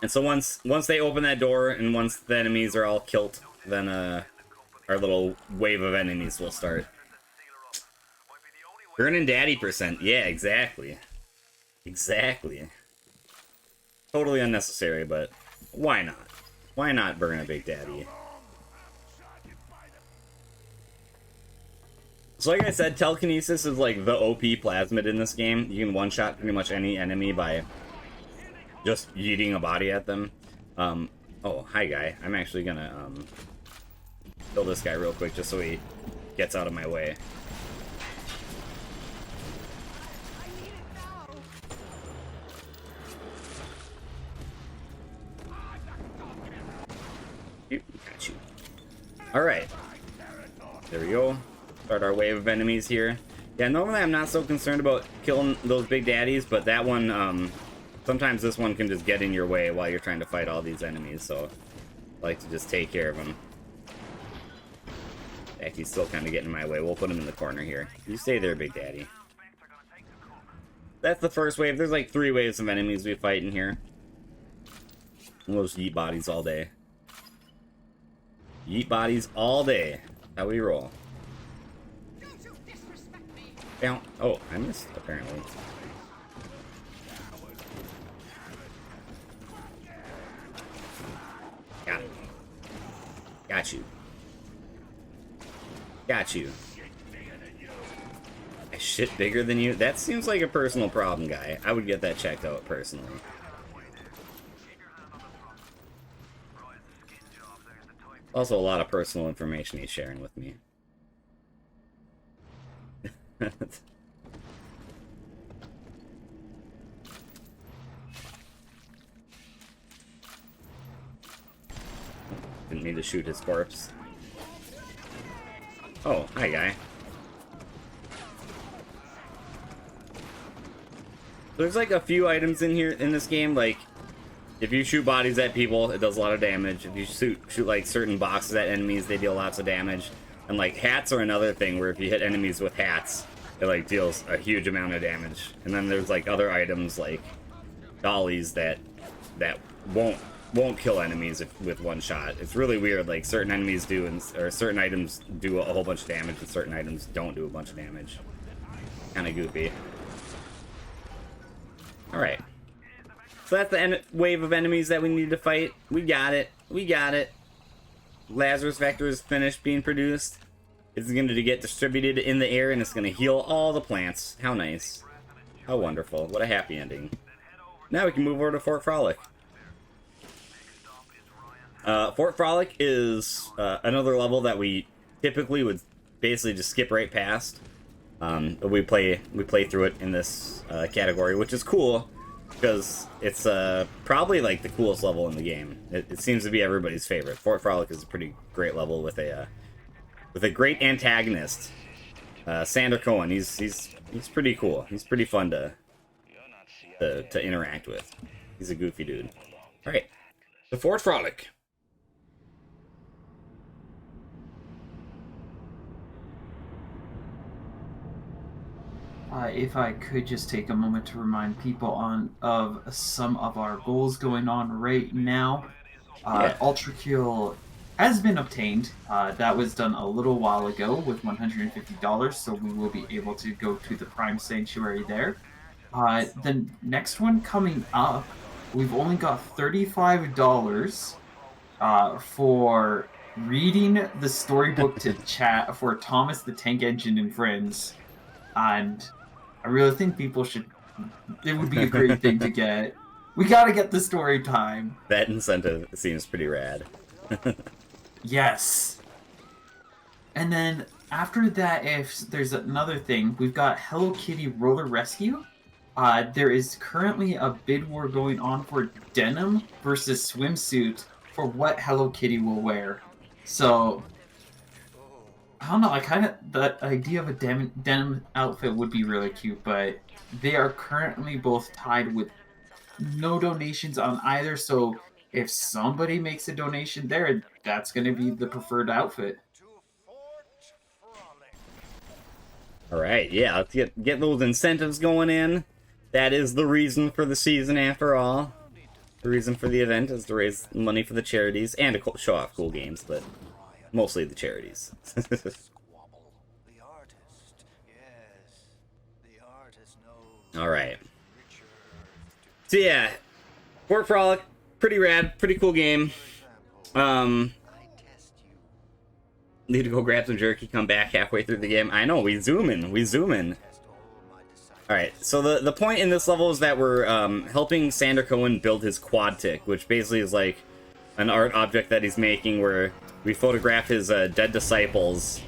And so once they open that door and once the enemies are all killed, then our little wave of enemies will start. Earning daddy %. Yeah, exactly. Exactly. Totally unnecessary, but why not? Why not burn a Big Daddy? So like I said, telekinesis is like the OP plasmid in this game. You can one-shot pretty much any enemy by just yeeting a body at them. Oh, hi guy. I'm actually gonna kill this guy real quick just so he gets out of my way. Got you. Alright. There we go. Start our wave of enemies here. Yeah, normally I'm not so concerned about killing those big daddies, but that one, sometimes this one can just get in your way while you're trying to fight all these enemies, so I like to just take care of him. In fact, he's still kind of getting in my way. We'll put him in the corner here. You stay there, big daddy. That's the first wave. There's like 3 waves of enemies we fight in here. We'll just yeet bodies all day. Yeet bodies all day. How we roll. Down. Oh, I missed, apparently. Got it. Got you. Got you. A shit bigger than you? That seems like a personal problem, guy. I would get that checked out personally. Also, a lot of personal information he's sharing with me. Didn't mean to shoot his corpse. Oh, hi, guy. There's like a few items in here in this game, like if you shoot bodies at people, it does a lot of damage. If you shoot like certain boxes at enemies, they deal lots of damage. And like hats are another thing where if you hit enemies with hats, it like deals a huge amount of damage. And then there's like other items like dollies that won't kill enemies with one shot. It's really weird. Like certain enemies do, or certain items do a whole bunch of damage, and certain items don't do a bunch of damage. Kind of goofy. All right. So that's the wave of enemies that we need to fight. We got it. We got it. Lazarus Vector is finished being produced. It's going to get distributed in the air, and it's going to heal all the plants. How nice. How wonderful. What a happy ending. Now we can move over to Fort Frolic. Fort Frolic is another level that we typically would basically just skip right past. We play through it in this category, which is cool because it's probably like the coolest level in the game. It seems to be everybody's favorite. Fort Frolic is a pretty great level with a great antagonist, Sander Cohen. He's pretty cool. He's pretty fun to interact with. He's a goofy dude. All right, the Fort Frolic. If I could just take a moment to remind people of some of our goals going on right now. Ultra Kill has been obtained. That was done a little while ago with $150, so we will be able to go to the Prime Sanctuary there. The next one coming up, we've only got $35 for reading the storybook to chat for Thomas the Tank Engine and Friends. And I really think people should... It would be a great thing to get. We gotta get the story time. That incentive seems pretty rad. Yes. And then after that, if there's another thing, we've got Hello Kitty Roller Rescue. There is currently a bid war going on for denim versus swimsuit for what Hello Kitty will wear. So... I don't know, the idea of a denim outfit would be really cute, but they are currently both tied with no donations on either, so if somebody makes a donation there, that's going to be the preferred outfit. Alright, yeah, let's get those incentives going in. That is the reason for the season after all. The reason for the event is to raise money for the charities and to show off cool games, but... mostly the charities. Alright. So yeah, Fort Frolic, pretty rad, pretty cool game. Need to go grab some jerky, come back halfway through the game. I know, we zoom in. Alright, so the point in this level is that we're helping Sander Cohen build his quad tick, which basically is like an art object that he's making where we photograph his dead disciples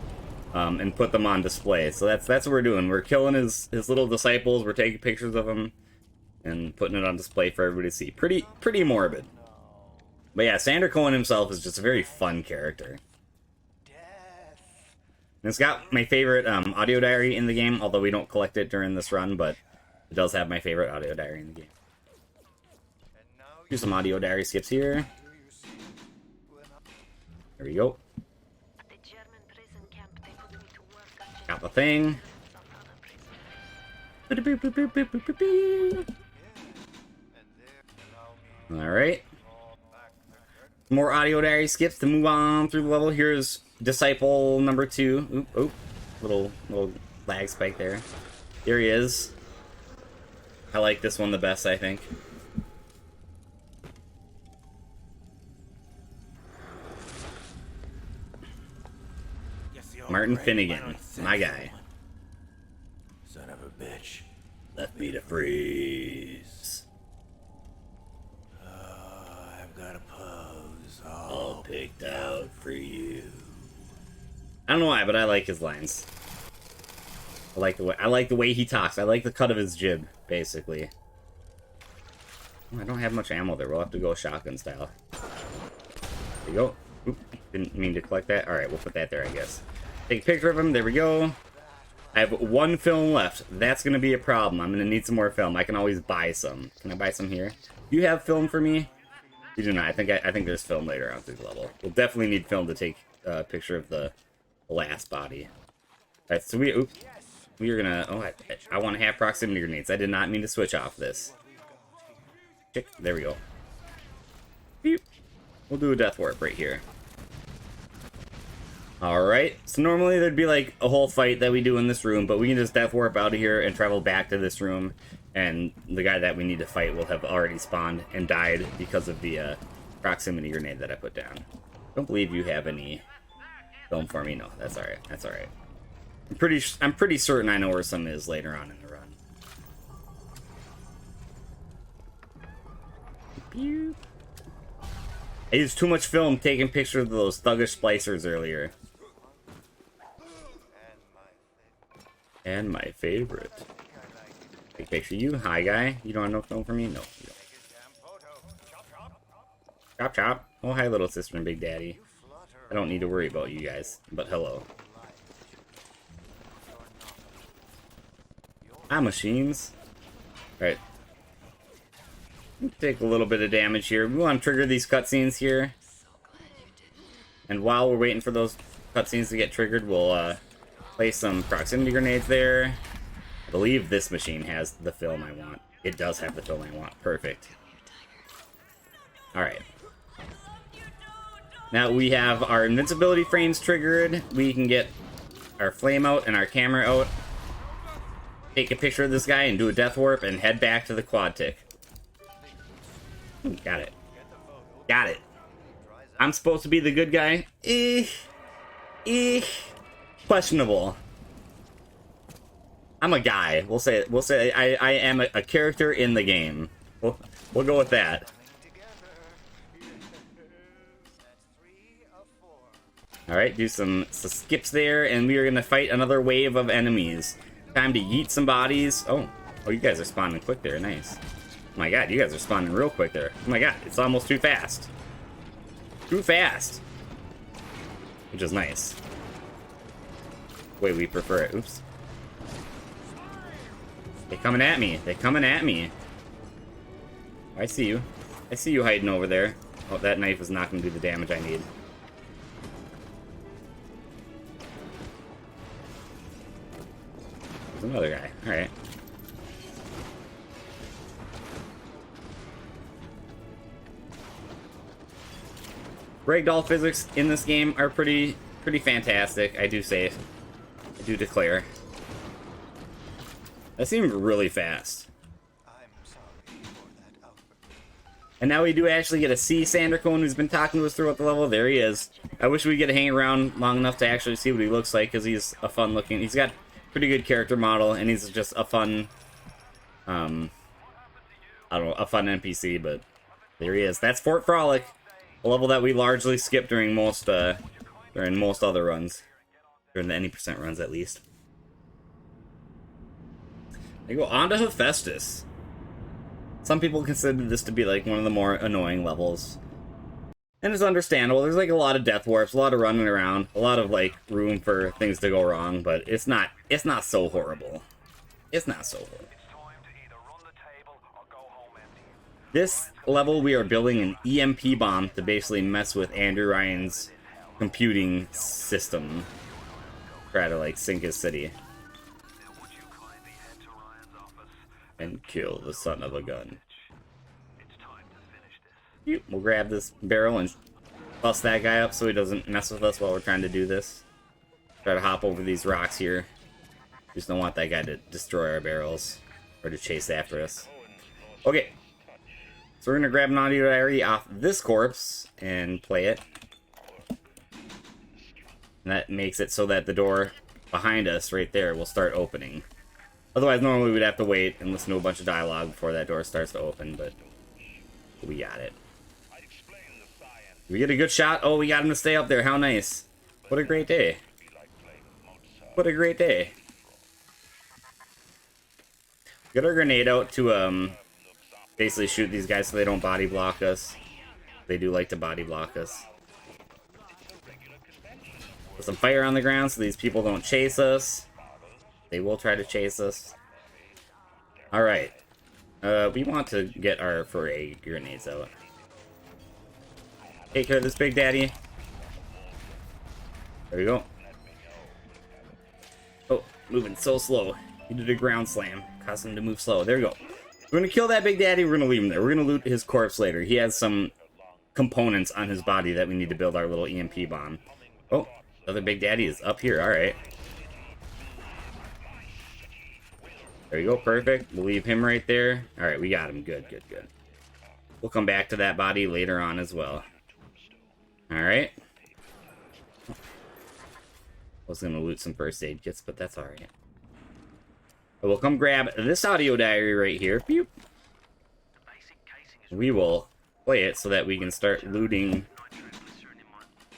and put them on display. So that's what we're doing. We're killing his little disciples. We're taking pictures of them and putting it on display for everybody to see. Pretty morbid. But yeah, Sander Cohen himself is just a very fun character. And it's got my favorite audio diary in the game, although we don't collect it during this run, but it does have my favorite audio diary in the game. Here's some audio diary skips here. There we go. Got the thing. Alright. More audio diary skips to move on through the level. Here's disciple number 2. Oop. Little lag spike there. Here he is. I like this one the best, I think. Martin Finnegan, my guy. Son of a bitch. Left me to freeze. I've got a pose All picked out for you. I don't know why, but I like his lines. I like the way he talks. I like the cut of his jib, basically. Oh, I don't have much ammo there. We'll have to go shotgun style. There you go. Oop, didn't mean to collect that. Alright, we'll put that there, I guess. Take a picture of him. There we go. I have 1 film left. That's going to be a problem. I'm going to need some more film. I can always buy some. Can I buy some here? Do you have film for me? You do not. I think there's film later on through the level. We'll definitely need film to take a picture of the last body. Alright, so we are going to... Oh, I want to have proximity grenades. I did not mean to switch off this. Check. There we go. Beep. We'll do a death warp right here. Alright, so normally there'd be like a whole fight that we do in this room, but we can just death warp out of here and travel back to this room, and the guy that we need to fight will have already spawned and died because of the proximity grenade that I put down. Don't believe you have any film for me. No, that's alright. That's alright. I'm pretty certain I know where some is later on in the run. Pew. I used too much film taking pictures of those thuggish splicers earlier. And my favorite. Take a picture of you. Hi, guy. You don't have no film for me? No, you don't. Chop, chop. Oh, hi, little sister and big daddy. I don't need to worry about you guys, but hello. Hi, machines. Alright. Take a little bit of damage here. We want to trigger these cutscenes here. And while we're waiting for those cutscenes to get triggered, we'll place some proximity grenades there. I believe this machine has the film I want. It does have the film I want. Perfect. Alright. Now we have our invincibility frames triggered. We can get our flame out and our camera out. Take a picture of this guy and do a death warp and head back to the quad tick. Got it. Got it. I'm supposed to be the good guy? Questionable. I'm a guy. We'll say I am a character in the game. We'll go with that. Alright, do some skips there, and we are gonna fight another wave of enemies. Time to yeet some bodies. Oh, you guys are spawning quick there. Nice. Oh my god, you guys are spawning real quick there. Oh my god, it's almost too fast. Too fast. Which is nice. Way we prefer it. Oops. They're coming at me. They're coming at me. I see you. I see you hiding over there. Oh, that knife is not going to do the damage I need. There's another guy. Alright. Ragdoll physics in this game are pretty fantastic, I do say. I do declare. That seemed really fast. And now we do actually get to see Sander Cohen, who's been talking to us throughout the level. There he is. I wish we could hang around long enough to actually see what he looks like, because he's a fun looking... He's got pretty good character model, and he's just a fun... I don't know, a fun NPC, but there he is. That's Fort Frolic. A level that we largely skip during most other runs. During the any percent runs, at least. They go on to Hephaestus. Some people consider this to be like one of the more annoying levels. And it's understandable. There's like a lot of death warps, a lot of running around, a lot of like room for things to go wrong, but it's not so horrible. It's not so horrible. This level we are building an EMP bomb to basically mess with Andrew Ryan's computing system. Try to like sink his city. And kill the son of a gun. We'll grab this barrel and bust that guy up so he doesn't mess with us while we're trying to do this. Try to hop over these rocks here. Just don't want that guy to destroy our barrels or to chase after us. Okay. So we're going to grab an audio diary off this corpse and play it. And that makes it so that the door behind us right there will start opening. Otherwise, normally we'd have to wait and listen to a bunch of dialogue before that door starts to open, but we got it. We get a good shot. Oh, we got him to stay up there. How nice. What a great day. What a great day. Get our grenade out to basically shoot these guys so they don't body block us. They do like to body block us. Put some fire on the ground so these people don't chase us. They will try to chase us. Alright. We want to get our foray grenades out. Take care of this big daddy. There we go. Oh, moving so slow. He did a ground slam. Caused him to move slow. There we go. We're gonna kill that big daddy. We're gonna leave him there. We're gonna loot his corpse later. He has some components on his body that we need to build our little EMP bomb. Oh, the other big daddy is up here. Alright. There you go. Perfect. We'll leave him right there. Alright, we got him. Good, good, good. We'll come back to that body later on as well. Alright. I was going to loot some first aid kits, but that's alright. We'll come grab this audio diary right here. Pew. We will play it so that we can start looting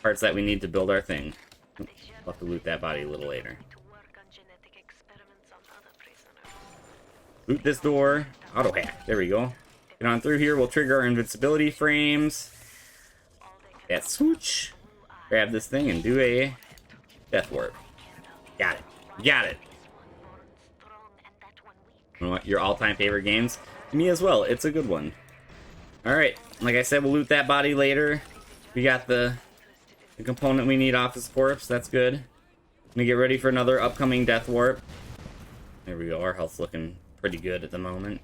parts that we need to build our thing. We'll have to loot that body a little later. Loot this door. Auto hack. There we go. Get on through here. We'll trigger our invincibility frames. That swoosh. Grab this thing and do a death warp. Got it. Got it. You know what? Your all-time favorite games? Me as well. It's a good one. Alright. Like I said, we'll loot that body later. We got the component we need off his corpse. That's good. I'm gonna get ready for another upcoming death warp. There we go. Our health's looking pretty good at the moment.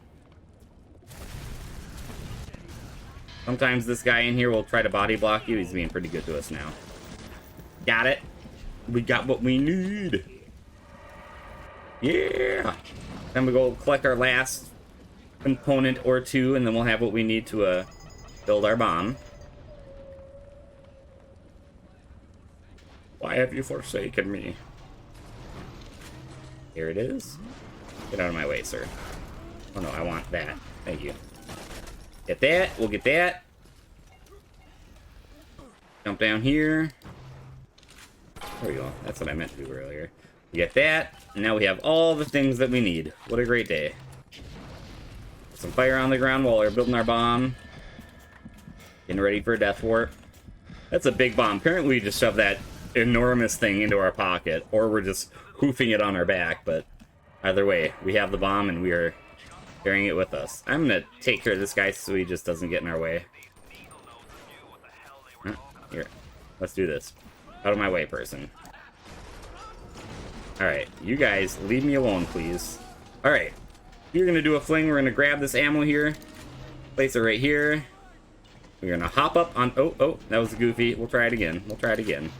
Sometimes this guy in here will try to body block you. He's being pretty good to us now. Got it. We got what we need. Yeah. Then we go collect our last component or two, and then we'll have what we need to build our bomb. Why have you forsaken me? Here it is. Get out of my way, sir. Oh no, I want that. Thank you. Get that. We'll get that. Jump down here. There we go. That's what I meant to do earlier. We get that. And now we have all the things that we need. What a great day. Put some fire on the ground while we're building our bomb. Getting ready for a death warp. That's a big bomb. Apparently we just shoved that enormous thing into our pocket. Or we're just hoofing it on our back. But either way, we have the bomb and we are carrying it with us. I'm going to take care of this guy so he just doesn't get in our way. Here, let's do this. Out of my way, person. Alright, you guys, leave me alone, please. Alright, you're going to do a fling. We're going to grab this ammo here. Place it right here. We're going to hop up on... Oh, that was goofy. We'll try it again. We'll try it again.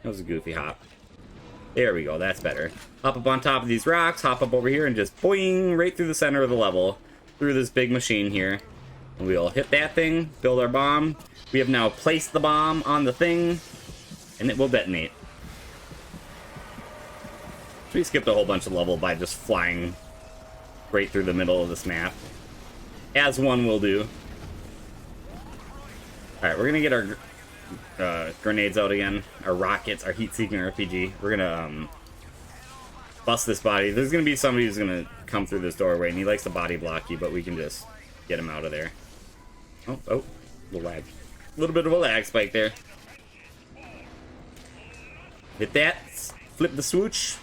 That was a goofy hop. There we go, that's better. Hop up on top of these rocks, hop up over here, and just boing, right through the center of the level. Through this big machine here. And we'll hit that thing, build our bomb. We have now placed the bomb on the thing, and it will detonate. We skipped a whole bunch of level by just flying right through the middle of this map. As one will do. Alright, Alright, we're gonna get our grenades out again. Our rockets, our heat-seeking RPG. We're gonna bust this body. There's gonna be somebody who's gonna come through this doorway, and he likes to body block you, but we can just get him out of there. Oh, little lag. A little bit of a lag spike there. Hit that, flip the swoosh,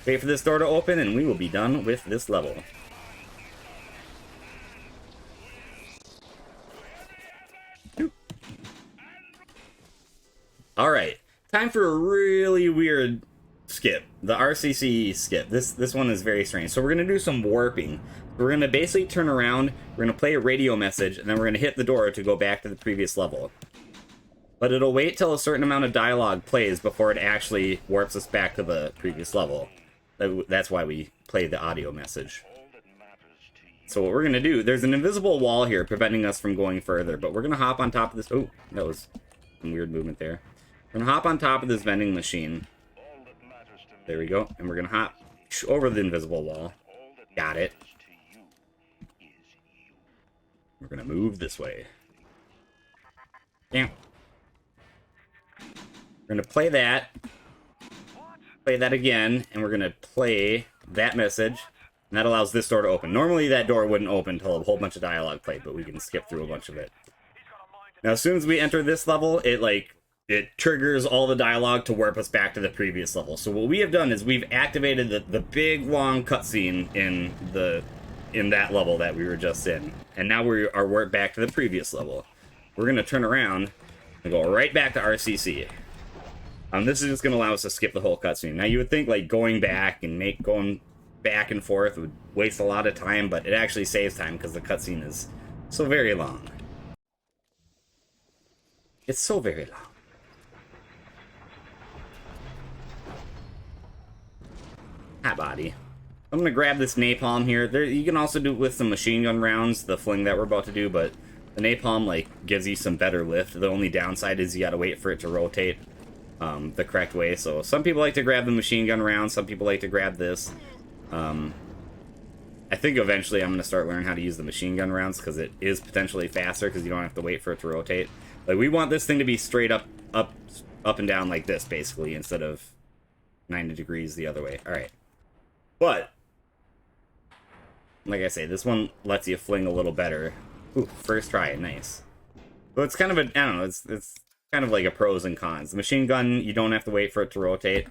wait for this door to open, and we will be done with this level. Alright, time for a really weird skip. The RCC skip. This one is very strange. So we're going to do some warping. We're going to basically turn around, we're going to play a radio message, and then we're going to hit the door to go back to the previous level. But it'll wait till a certain amount of dialogue plays before it actually warps us back to the previous level. That's why we play the audio message. So what we're going to do, there's an invisible wall here preventing us from going further, but we're going to hop on top of this. Oh, that was some weird movement there. We're going to hop on top of this vending machine. There we go. And we're going to hop over the invisible wall. Got it. We're going to move this way. Damn. We're going to play that. Play that again. And we're going to play that message. And that allows this door to open. Normally that door wouldn't open until a whole bunch of dialogue played, but we can skip through a bunch of it. Now as soon as we enter this level, it triggers all the dialogue to warp us back to the previous level. So what we have done is we've activated the big long cutscene in that level that we were just in. And now we are warped back to the previous level. We're going to turn around and go right back to RCC. This is just going to allow us to skip the whole cutscene. Now you would think like going back and forth would waste a lot of time, but it actually saves time because the cutscene is so very long. It's so very long. Hi, body. I'm gonna grab this napalm here. You can also do it with some machine gun rounds, the fling that we're about to do, but the napalm like gives you some better lift. The only downside is you gotta wait for it to rotate the correct way. So some people like to grab the machine gun rounds, some people like to grab this. I think eventually I'm gonna start learning how to use the machine gun rounds because it is potentially faster because you don't have to wait for it to rotate. Like we want this thing to be straight up and down like this basically instead of 90 degrees the other way. All right. But, like I say, this one lets you fling a little better. Ooh, first try, nice. So it's kind of I don't know, it's kind of like a pros and cons. The machine gun, you don't have to wait for it to rotate.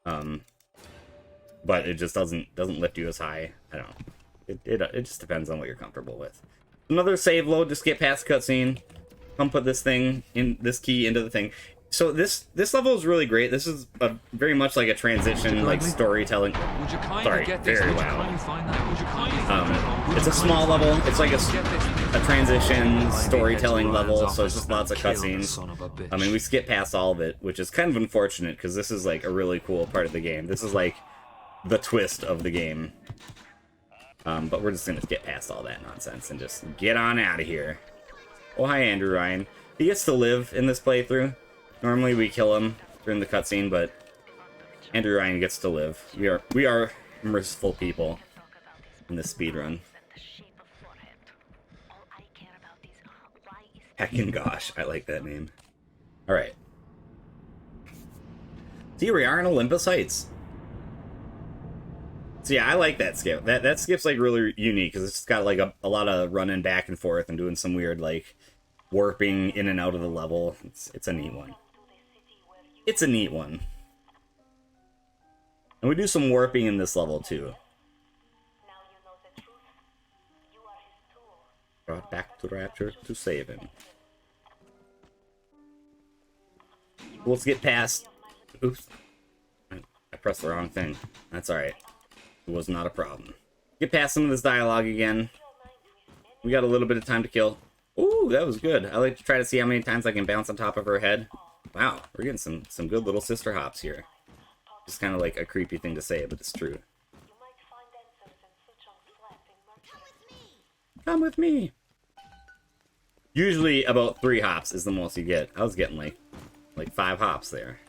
But it just doesn't lift you as high. I don't know. It just depends on what you're comfortable with. Another save load, just get past cutscene. Come put this key into the thing. So this level is really great. This is very much like a transition, like storytelling. Sorry, very loud. It's a small level. It's like a transition storytelling level. So it's just lots of cutscenes. I mean, we skip past all of it, which is kind of unfortunate because this is like a really cool part of the game. This is like the twist of the game. But we're just gonna get past all that nonsense and just get on out of here. Oh, hi, Andrew Ryan. He gets to live in this playthrough. Normally we kill him during the cutscene, but Andrew Ryan gets to live. We are merciful people in this speedrun. Heckin' gosh, I like that name. Alright. So here we are in Olympus Heights. So yeah, I like that skip. That skip's like really unique because it's got like a lot of running back and forth and doing some weird like warping in and out of the level. It's a neat one. It's a neat one. And we do some warping in this level too. Brought back to Rapture to save him. Let's get past. Oops. I pressed the wrong thing. That's alright. It was not a problem. Get past some of this dialogue again. We got a little bit of time to kill. Ooh, that was good. I like to try to see how many times I can bounce on top of her head. Wow, we're getting some good little sister hops here. Just kind of like a creepy thing to say, but it's true. Come with me. Usually about 3 hops is the most you get. I was getting like 5 hops there.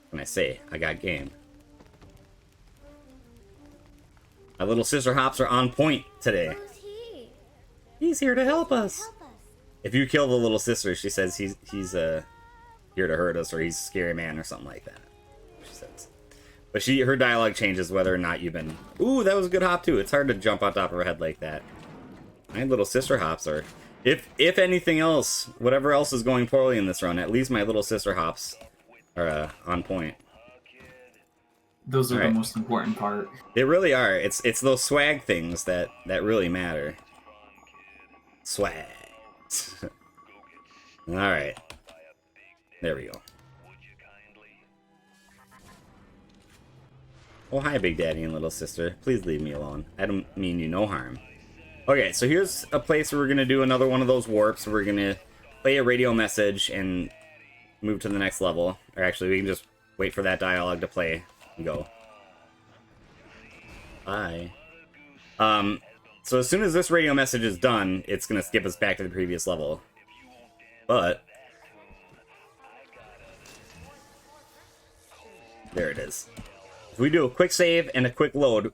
When I say I got game. My little sister hops are on point today. Who's he? He's here to help us. if you kill the little sister, she says he's here to hurt us, or he's a scary man, or something like that. She says. But her dialogue changes whether or not you've been... Ooh, that was a good hop, too. It's hard to jump on top of her head like that. My little sister hops are... If anything else, whatever else is going poorly in this run, at least my little sister hops are on point. Those are the most important part. They really are. It's those swag things that really matter. Swag. Alright. There we go. Oh, hi, Big Daddy and little sister. Please leave me alone. I don't mean you no harm. Okay, so here's a place where we're going to do another one of those warps. We're going to play a radio message and move to the next level. Or actually, we can just wait for that dialogue to play and go. Bye. So as soon as this radio message is done, it's going to skip us back to the previous level. But... there it is. If we do a quick save and a quick load,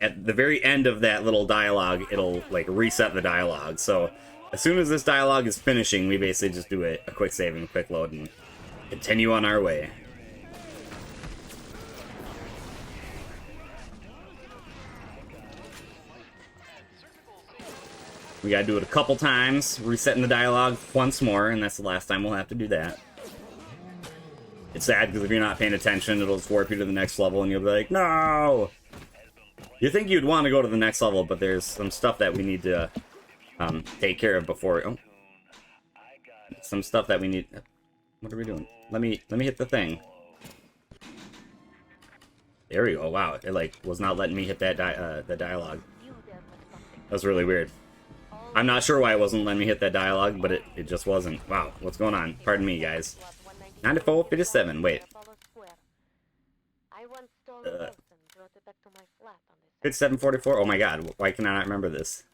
at the very end of that little dialogue, it'll like reset the dialogue. So as soon as this dialogue is finishing, we basically just do a quick save and a quick load and continue on our way. We gotta do it a couple times, resetting the dialogue once more, and that's the last time we'll have to do that. It's sad because if you're not paying attention, it'll just warp you to the next level and you'll be like, no! You think you'd want to go to the next level, but there's some stuff that we need to take care of before... Oh. Some stuff that we need... What are we doing? Let me hit the thing. There we go. Wow, it like was not letting me hit that the dialogue. That was really weird. I'm not sure why it wasn't letting me hit that dialogue, but it just wasn't. Wow, what's going on? Pardon me, guys. 9457, wait. Good 744. Oh my god, why can I not remember this?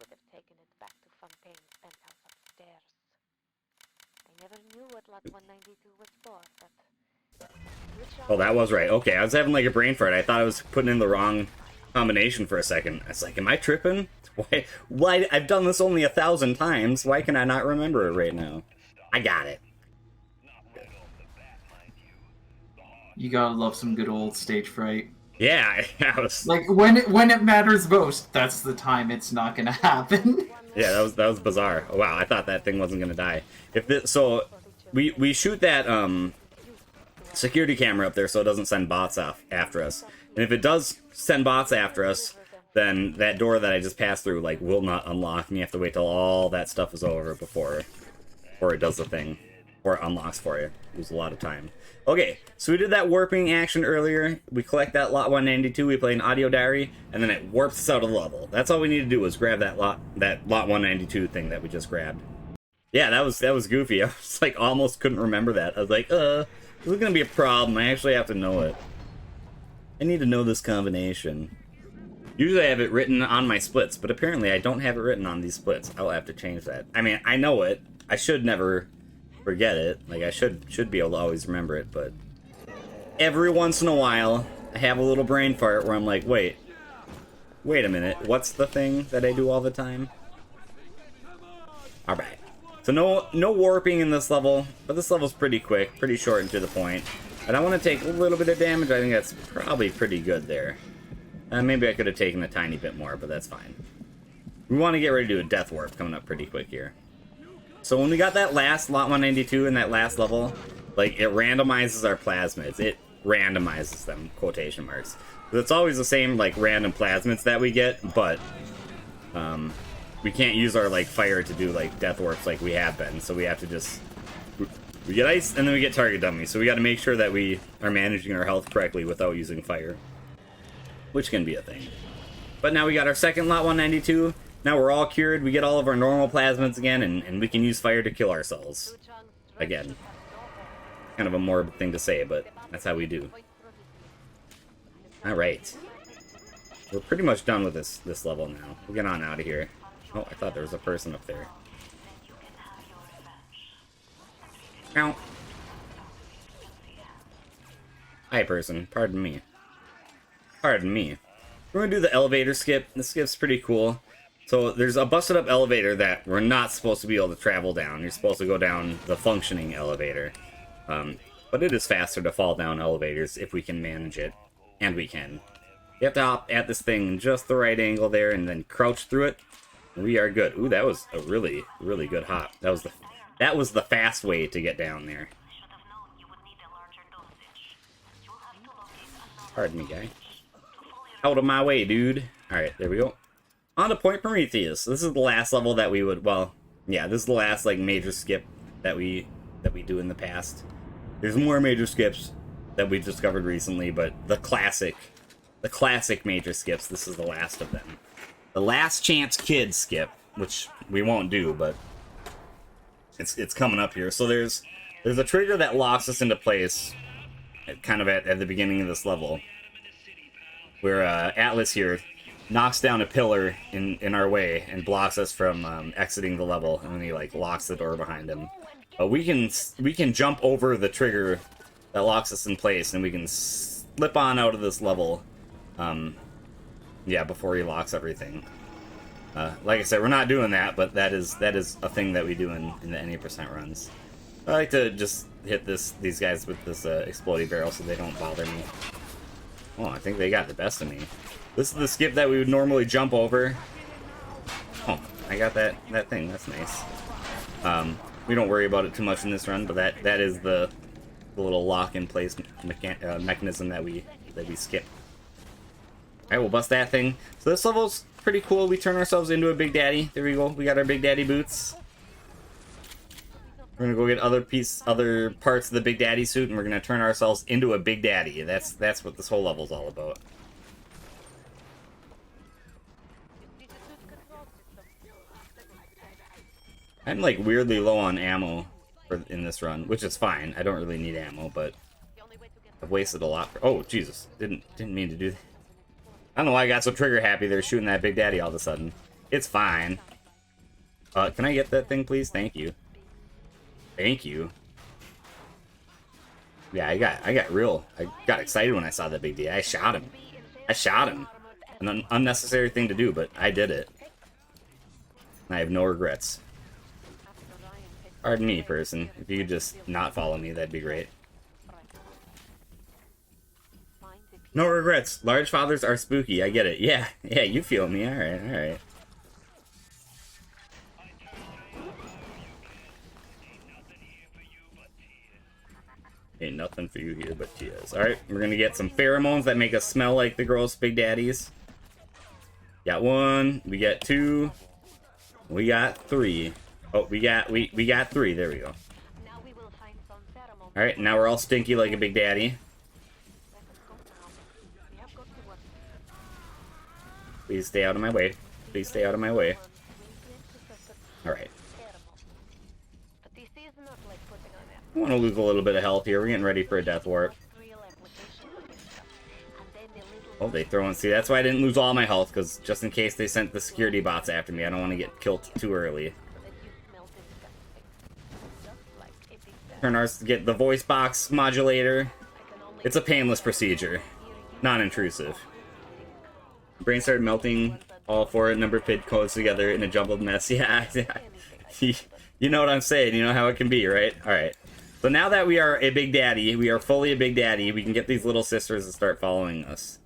Oh, that was right. Okay, I was having like a brain fart. I thought I was putting in the wrong combination for a second. I was like, am I tripping? Why? I've done this only 1,000 times. Why can I not remember it right now? I got it. You gotta love some good old stage fright. Yeah, I was like when it matters most. That's the time it's not gonna happen. Yeah, that was bizarre. Oh, wow, I thought that thing wasn't gonna die. So we shoot that security camera up there so it doesn't send bots off after us. And if it does send bots after us, then that door that I just passed through like will not unlock, and you have to wait till all that stuff is over before it does the thing, or it unlocks for you. Lose a lot of time. Okay, so we did that warping action earlier. We collect that lot 192. We play an audio diary, and then it warps us out of the level. That's all we need to do is grab that lot 192 thing that we just grabbed. Yeah, that was goofy. I was like almost couldn't remember that. I was like, this is gonna be a problem. I actually have to know it. I need to know this combination. Usually I have it written on my splits, but apparently I don't have it written on these splits. I'll have to change that. I mean, I know it. I should never forget it. Like, I should be able to always remember it, but every once in a while, I have a little brain fart where I'm like, wait a minute, what's the thing that I do all the time? Alright. So no warping in this level, but this level's pretty quick, pretty short and to the point. And I want to take a little bit of damage. I think that's probably pretty good there. Maybe I could have taken a tiny bit more, but that's fine. We want to get ready to do a death warp coming up pretty quick here. So when we got that last lot 192 in that last level, like, it randomizes our plasmids. It randomizes them, quotation marks. So it's always the same, like, random plasmids that we get, but we can't use our, like, fire to do, like, death warps like we have been. So we have to just... We get ice, and then we get target dummy. So we got to make sure that we are managing our health correctly without using fire, which can be a thing. But now we got our second lot 192. Now we're all cured. We get all of our normal plasmids again, and we can use fire to kill ourselves again. Kind of a morbid thing to say, but that's how we do. Alright. We're pretty much done with this level now. We'll get on out of here. Oh, I thought there was a person up there. Ow. Hi, person. Pardon me. Pardon me. We're gonna do the elevator skip. The skip's pretty cool. So there's a busted up elevator that we're not supposed to be able to travel down. You're supposed to go down the functioning elevator. But it is faster to fall down elevators if we can manage it. And we can. You have to hop at this thing in just the right angle there and then crouch through it. We are good. Ooh, that was a really, really good hop. That was the fast way to get down there. Pardon me, guy. Out of my way, dude. Alright, there we go. On to Point Prometheus. This is the last level that we would, well, yeah, this is the last, like, major skip that we do in the past. There's more major skips that we've discovered recently, but the classic major skips, this is the last of them. The Last Chance Kid skip, which we won't do, but it's coming up here. So there's a trigger that locks us into place kind of at the beginning of this level, where Atlas here knocks down a pillar in our way and blocks us from exiting the level, and then he like locks the door behind him. We can jump over the trigger that locks us in place, and we can slip on out of this level. Yeah, before he locks everything. Like I said, we're not doing that, but that is a thing that we do in the any% runs. I like to just hit these guys with this exploding barrel so they don't bother me. Oh, I think they got the best of me. This is the skip that we would normally jump over. Oh, I got that thing. That's nice. We don't worry about it too much in this run, but that is the little lock-in-place mechanism that we skip. Alright, we'll bust that thing. So this level's pretty cool. We turn ourselves into a Big Daddy. There we go. We got our Big Daddy boots. We're gonna go get other parts of the Big Daddy suit, and we're gonna turn ourselves into a Big Daddy. That's what this whole level's all about. I'm like weirdly low on ammo in this run, which is fine. I don't really need ammo, but I've wasted a lot. Oh Jesus! Didn't mean to do that. I don't know why I got so trigger happy they're shooting that Big Daddy all of a sudden. It's fine. Can I get that thing, please? Thank you. Thank you. Yeah, I got excited when I saw that Big Daddy. I shot him. An unnecessary thing to do, but I did it. I have no regrets. Pardon me, person. If you could just not follow me, that'd be great. No regrets. Large fathers are spooky. I get it. Yeah, you feel me. Alright. Ain't nothing for you here but tears. Alright, we're gonna get some pheromones that make us smell like the gross Big Daddies. Got 1, we got 2, we got 3. Oh, we got 3. There we go. Alright, now we're all stinky like a Big Daddy. Please stay out of my way. Please stay out of my way. Alright. I want to lose a little bit of health here. We're getting ready for a death warp. Oh, they throw in. See, that's why I didn't lose all my health, because just in case they sent the security bots after me, I don't want to get killed too early. Turn ours to get the voice box modulator. It's a painless procedure. Non-intrusive. Brain started melting. All 4 number PID codes together in a jumbled mess. Yeah, you know what I'm saying. You know how it can be, right? Alright. So now that we are a Big Daddy, we are fully a Big Daddy, we can get these little sisters to start following us.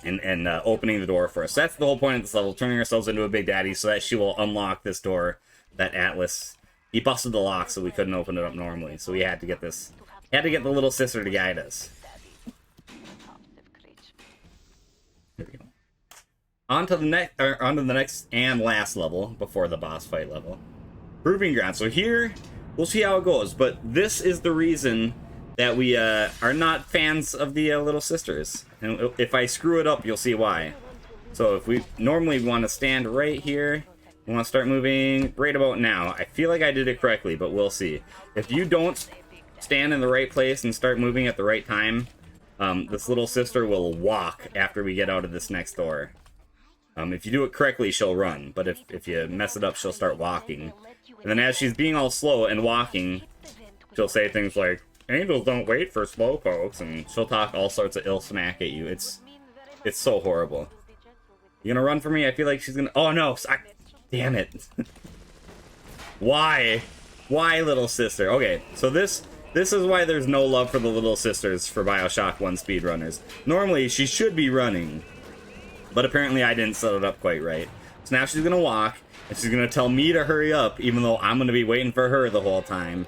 And opening the door for us. So that's the whole point of this level, turning ourselves into a Big Daddy so that she will unlock this door that Atlas... He busted the lock so we couldn't open it up normally. So we had to get this... Had to get the little sister to guide us. There we go. On to the next and last level before the boss fight level. Proving ground. So here, we'll see how it goes. But this is the reason that we are not fans of the little sisters. And if I screw it up, you'll see why. So if we normally want to stand right here, we want to start moving right about now. I feel like I did it correctly, but we'll see. If you don't stand in the right place and start moving at the right time, this little sister will walk after we get out of this next door. If you do it correctly, she'll run, but if you mess it up, she'll start walking. And then as she's being all slow and walking, she'll say things like, "Angels don't wait for slow folks," and she'll talk all sorts of ill smack at you. It's so horrible. You gonna run for me? I feel like she's gonna... Oh, no. Damn it. Why? Why, little sister? Okay, so this is why there's no love for the little sisters for Bioshock 1 speedrunners. Normally, she should be running, but apparently I didn't set it up quite right. So now she's gonna walk, and she's gonna tell me to hurry up, even though I'm gonna be waiting for her the whole time.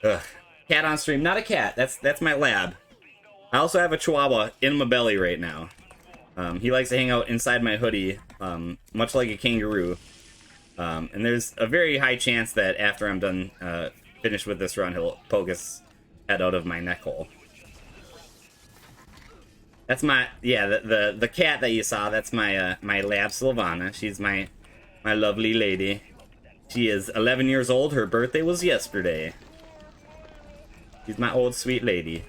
Ugh. Cat on stream. Not a cat. That's my lab. I also have a chihuahua in my belly right now. He likes to hang out inside my hoodie, much like a kangaroo. And there's a very high chance that after I'm done finished with this run, he'll poke his head out of my neck hole. That's my... Yeah, the cat that you saw, that's my my lab Sylvana. She's my lovely lady. She is 11 years old. Her birthday was yesterday. She's my old sweet lady.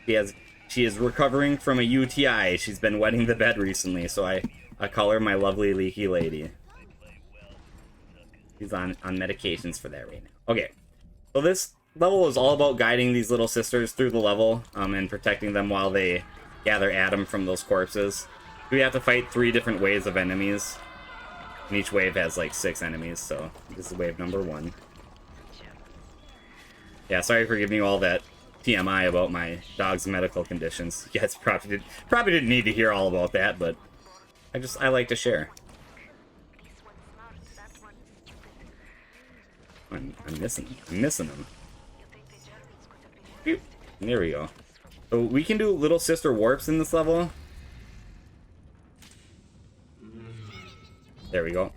She is recovering from a UTI. She's been wetting the bed recently, so I call her my lovely leaky lady. She's on medications for that right now. Okay, so this level is all about guiding these little sisters through the level and protecting them while they gather Adam from those corpses. We have to fight 3 different waves of enemies, and each wave has like 6 enemies, so this is wave number 1. Yeah, sorry for giving you all that TMI about my dog's medical conditions. Yeah, it's probably didn't need to hear all about that, but I like to share. I'm missing them. Boop. There we go. So we can do little sister warps in this level. There we go.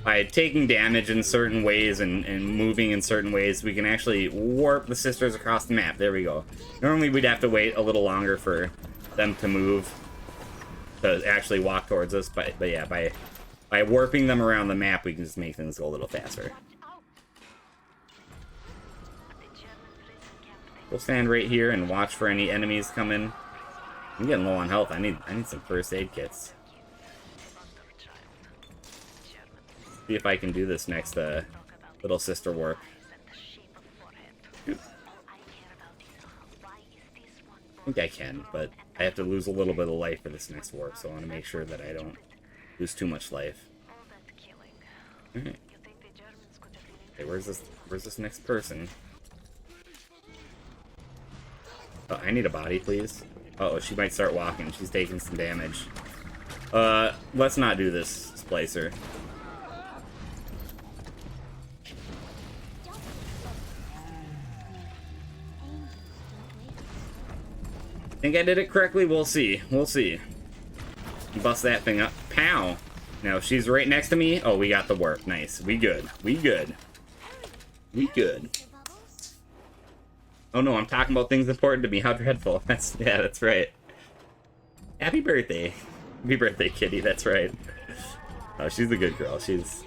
By taking damage in certain ways and moving in certain ways, we can actually warp the sisters across the map. There we go. Normally we'd have to wait a little longer for them to move, to actually walk towards us, but yeah, by warping them around the map, we can just make things go a little faster. We'll stand right here and watch for any enemies coming. I'm getting low on health. I need some first aid kits. See if I can do this next little sister warp. Oop. I think I can, but I have to lose a little bit of life for this next warp, so I want to make sure that I don't lose too much life. Alright. Okay, where's this next person? Oh, I need a body, please. Uh-oh, she might start walking. She's taking some damage. Let's not do this, Splicer. Think I did it correctly? We'll see. We'll see. Bust that thing up. Pow! Now, if she's right next to me... Oh, we got the warp. Nice. We good. We good. We good. Oh no, I'm talking about things important to me. How dreadful. Yeah, that's right. Happy birthday. Happy birthday, kitty. That's right. Oh, she's a good girl. She's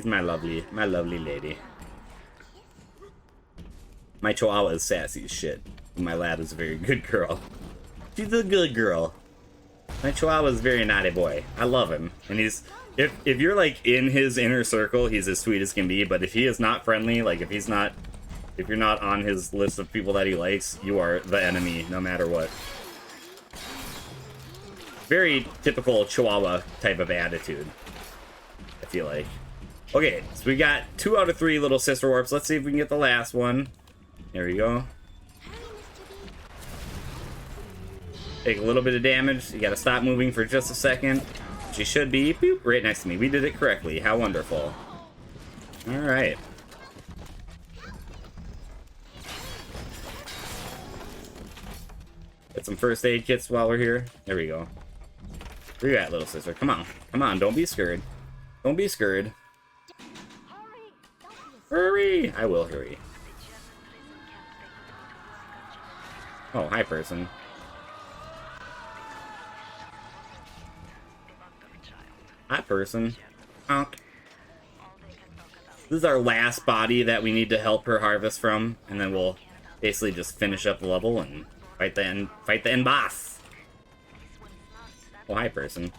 my lovely lady. My chihuahua is sassy as shit. My lab is a very good girl. She's a good girl. My chihuahua is a very naughty boy. I love him. And he's... If you're, like, in his inner circle, he's as sweet as can be. But if he is not friendly, like, if you're not on his list of people that he likes, you are the enemy, no matter what. Very typical Chihuahua type of attitude, I feel like. Okay, so we got 2 out of 3 little sister warps. Let's see if we can get the last one. There we go. Take a little bit of damage. You gotta stop moving for just a second. She should be, boop, right next to me. We did it correctly. How wonderful. Alright. Get some first aid kits while we're here. There we go. Where you at, little sister? Come on. Come on, don't be scared. Don't be scared. Hurry! I will hurry. Oh, hi, person. Hi, person. Honk. This is our last body that we need to help her harvest from, and then we'll basically just finish up the level and fight the end boss. Oh, hi, person.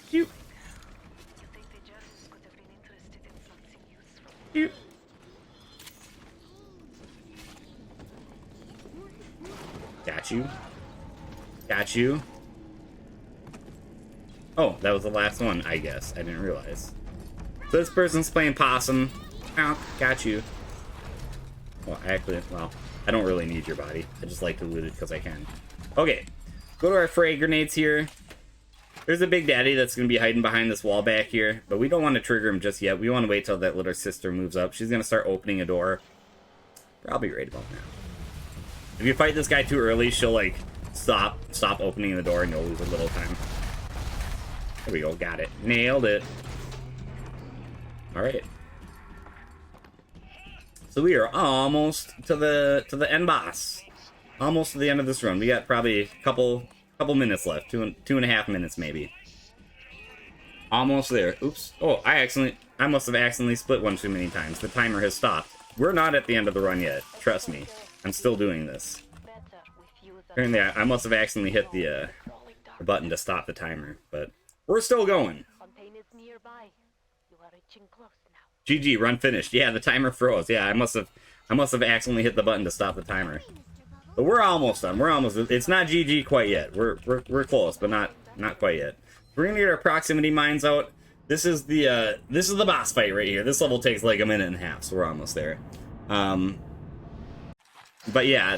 Cute. Cute. Got you. Got you. Oh, that was the last one, I guess. I didn't realize. So this person's playing possum. Oh, got you. Well, actually, well, I don't really need your body. I just like to loot it because I can. Okay, go to our frag grenades here. There's a big daddy that's going to be hiding behind this wall back here, but we don't want to trigger him just yet. We want to wait till that little sister moves up. She's going to start opening a door. Probably right about now. If you fight this guy too early, she'll, like, stop opening the door and you'll lose a little time. There we go, got it. Nailed it. Alright. So we are almost to the end boss. Almost to the end of this run. We got probably a couple minutes left. 2.5 minutes maybe. Almost there. Oops. Oh, I must have accidentally split one too many times. The timer has stopped. We're not at the end of the run yet. Trust me. I'm still doing this. Apparently I must have accidentally hit the button to stop the timer, but we're still going. GG, run finished. Yeah, the timer froze. Yeah, I must have accidentally hit the button to stop the timer. But we're almost done. We're almost. It's not GG quite yet. We're close, but not quite yet. We're gonna get our proximity mines out. This is the boss fight right here. This level takes like 1.5 minutes, so we're almost there. But yeah,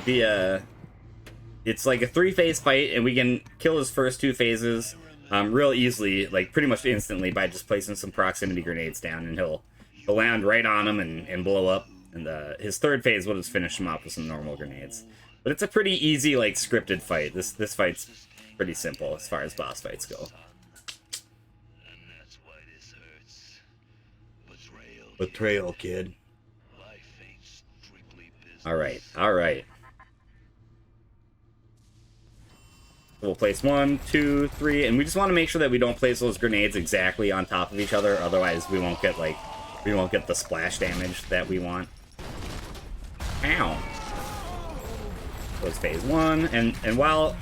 it's like a 3-phase fight, and we can kill his first 2 phases real easily, like pretty much instantly, by just placing some proximity grenades down, and he'll land right on him and blow up. And his 3rd phase will just finish him off with some normal grenades. But it's a pretty easy, like, scripted fight. This fight's pretty simple as far as boss fights go. Betrayal, kid. Alright. We'll place 1, 2, 3, and we just want to make sure that we don't place those grenades exactly on top of each other, otherwise we won't get the splash damage that we want. Ow. That was phase 1, and while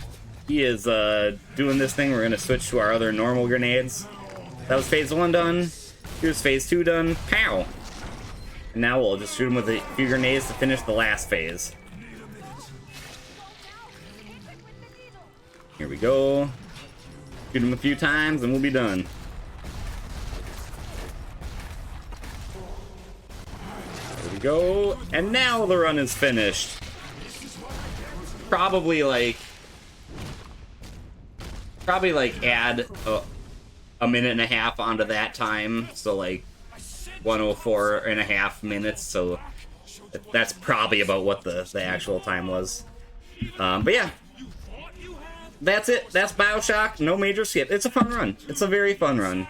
he is doing this thing, we're gonna switch to our other normal grenades. That was phase 1 done. Here's phase 2 done. Pow! And now we'll just shoot him with a few grenades to finish the last phase. Here we go. Shoot him a few times and we'll be done. There we go. And now the run is finished. Probably like add a minute and a half onto that time. So like 104.5 minutes. So that's probably about what the actual time was. But yeah. That's it. That's Bioshock. No major skip. It's a fun run. It's a very fun run.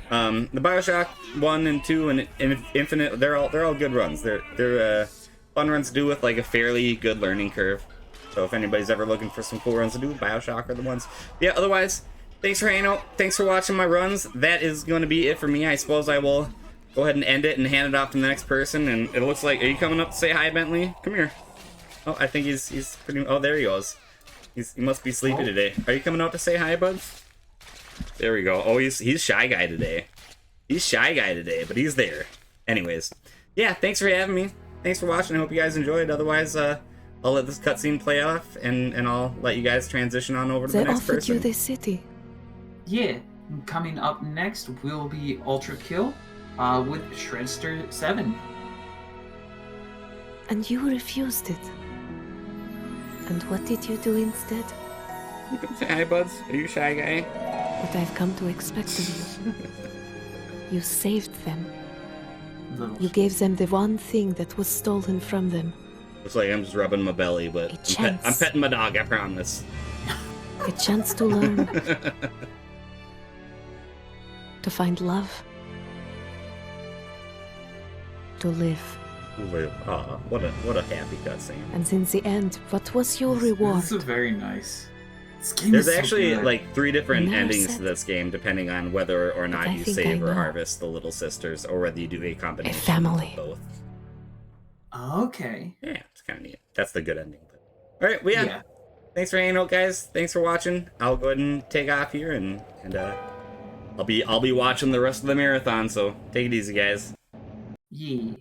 The Bioshock 1 and 2 and Infinite, they're all good runs. They're fun runs to do with like a fairly good learning curve. So if anybody's ever looking for some cool runs to do, Bioshock are the ones. Yeah, otherwise, thanks for hanging out. Thanks for watching my runs. That is going to be it for me. I suppose I will go ahead and end it and hand it off to the next person. And it looks like, are you coming up to say hi, Bentley? Come here. Oh, I think he's pretty, oh, there he goes. He must be sleepy today. Are you coming out to say hi, bud? There we go. Oh, he's shy guy today. He's shy guy today, but he's there. Anyways, yeah, thanks for having me. Thanks for watching. I hope you guys enjoyed. Otherwise, I'll let this cutscene play off, and I'll let you guys transition on over to the next person. They offered you this city. Yeah, coming up next will be Ultra Kill with Shredster 7. And you refused it. And what did you do instead? You can say hi, buds. Are you a shy guy? What I've come to expect of you. You saved them. You gave them the one thing that was stolen from them. Looks like I'm just rubbing my belly, but I'm petting my dog, I promise. A chance to learn. To find love. To live. Oh, what a happy cutscene. And in the end, what was your reward? This is very nice. There's actually like 3 different endings to this game, depending on whether or not you save or harvest the little sisters, or whether you do a combination a family. of both. Okay. Yeah, it's kind of neat. That's the good ending. All right, well, yeah. Thanks for hanging out, guys. Thanks for watching. I'll go ahead and take off here, and I'll be watching the rest of the marathon. So take it easy, guys. Yeah.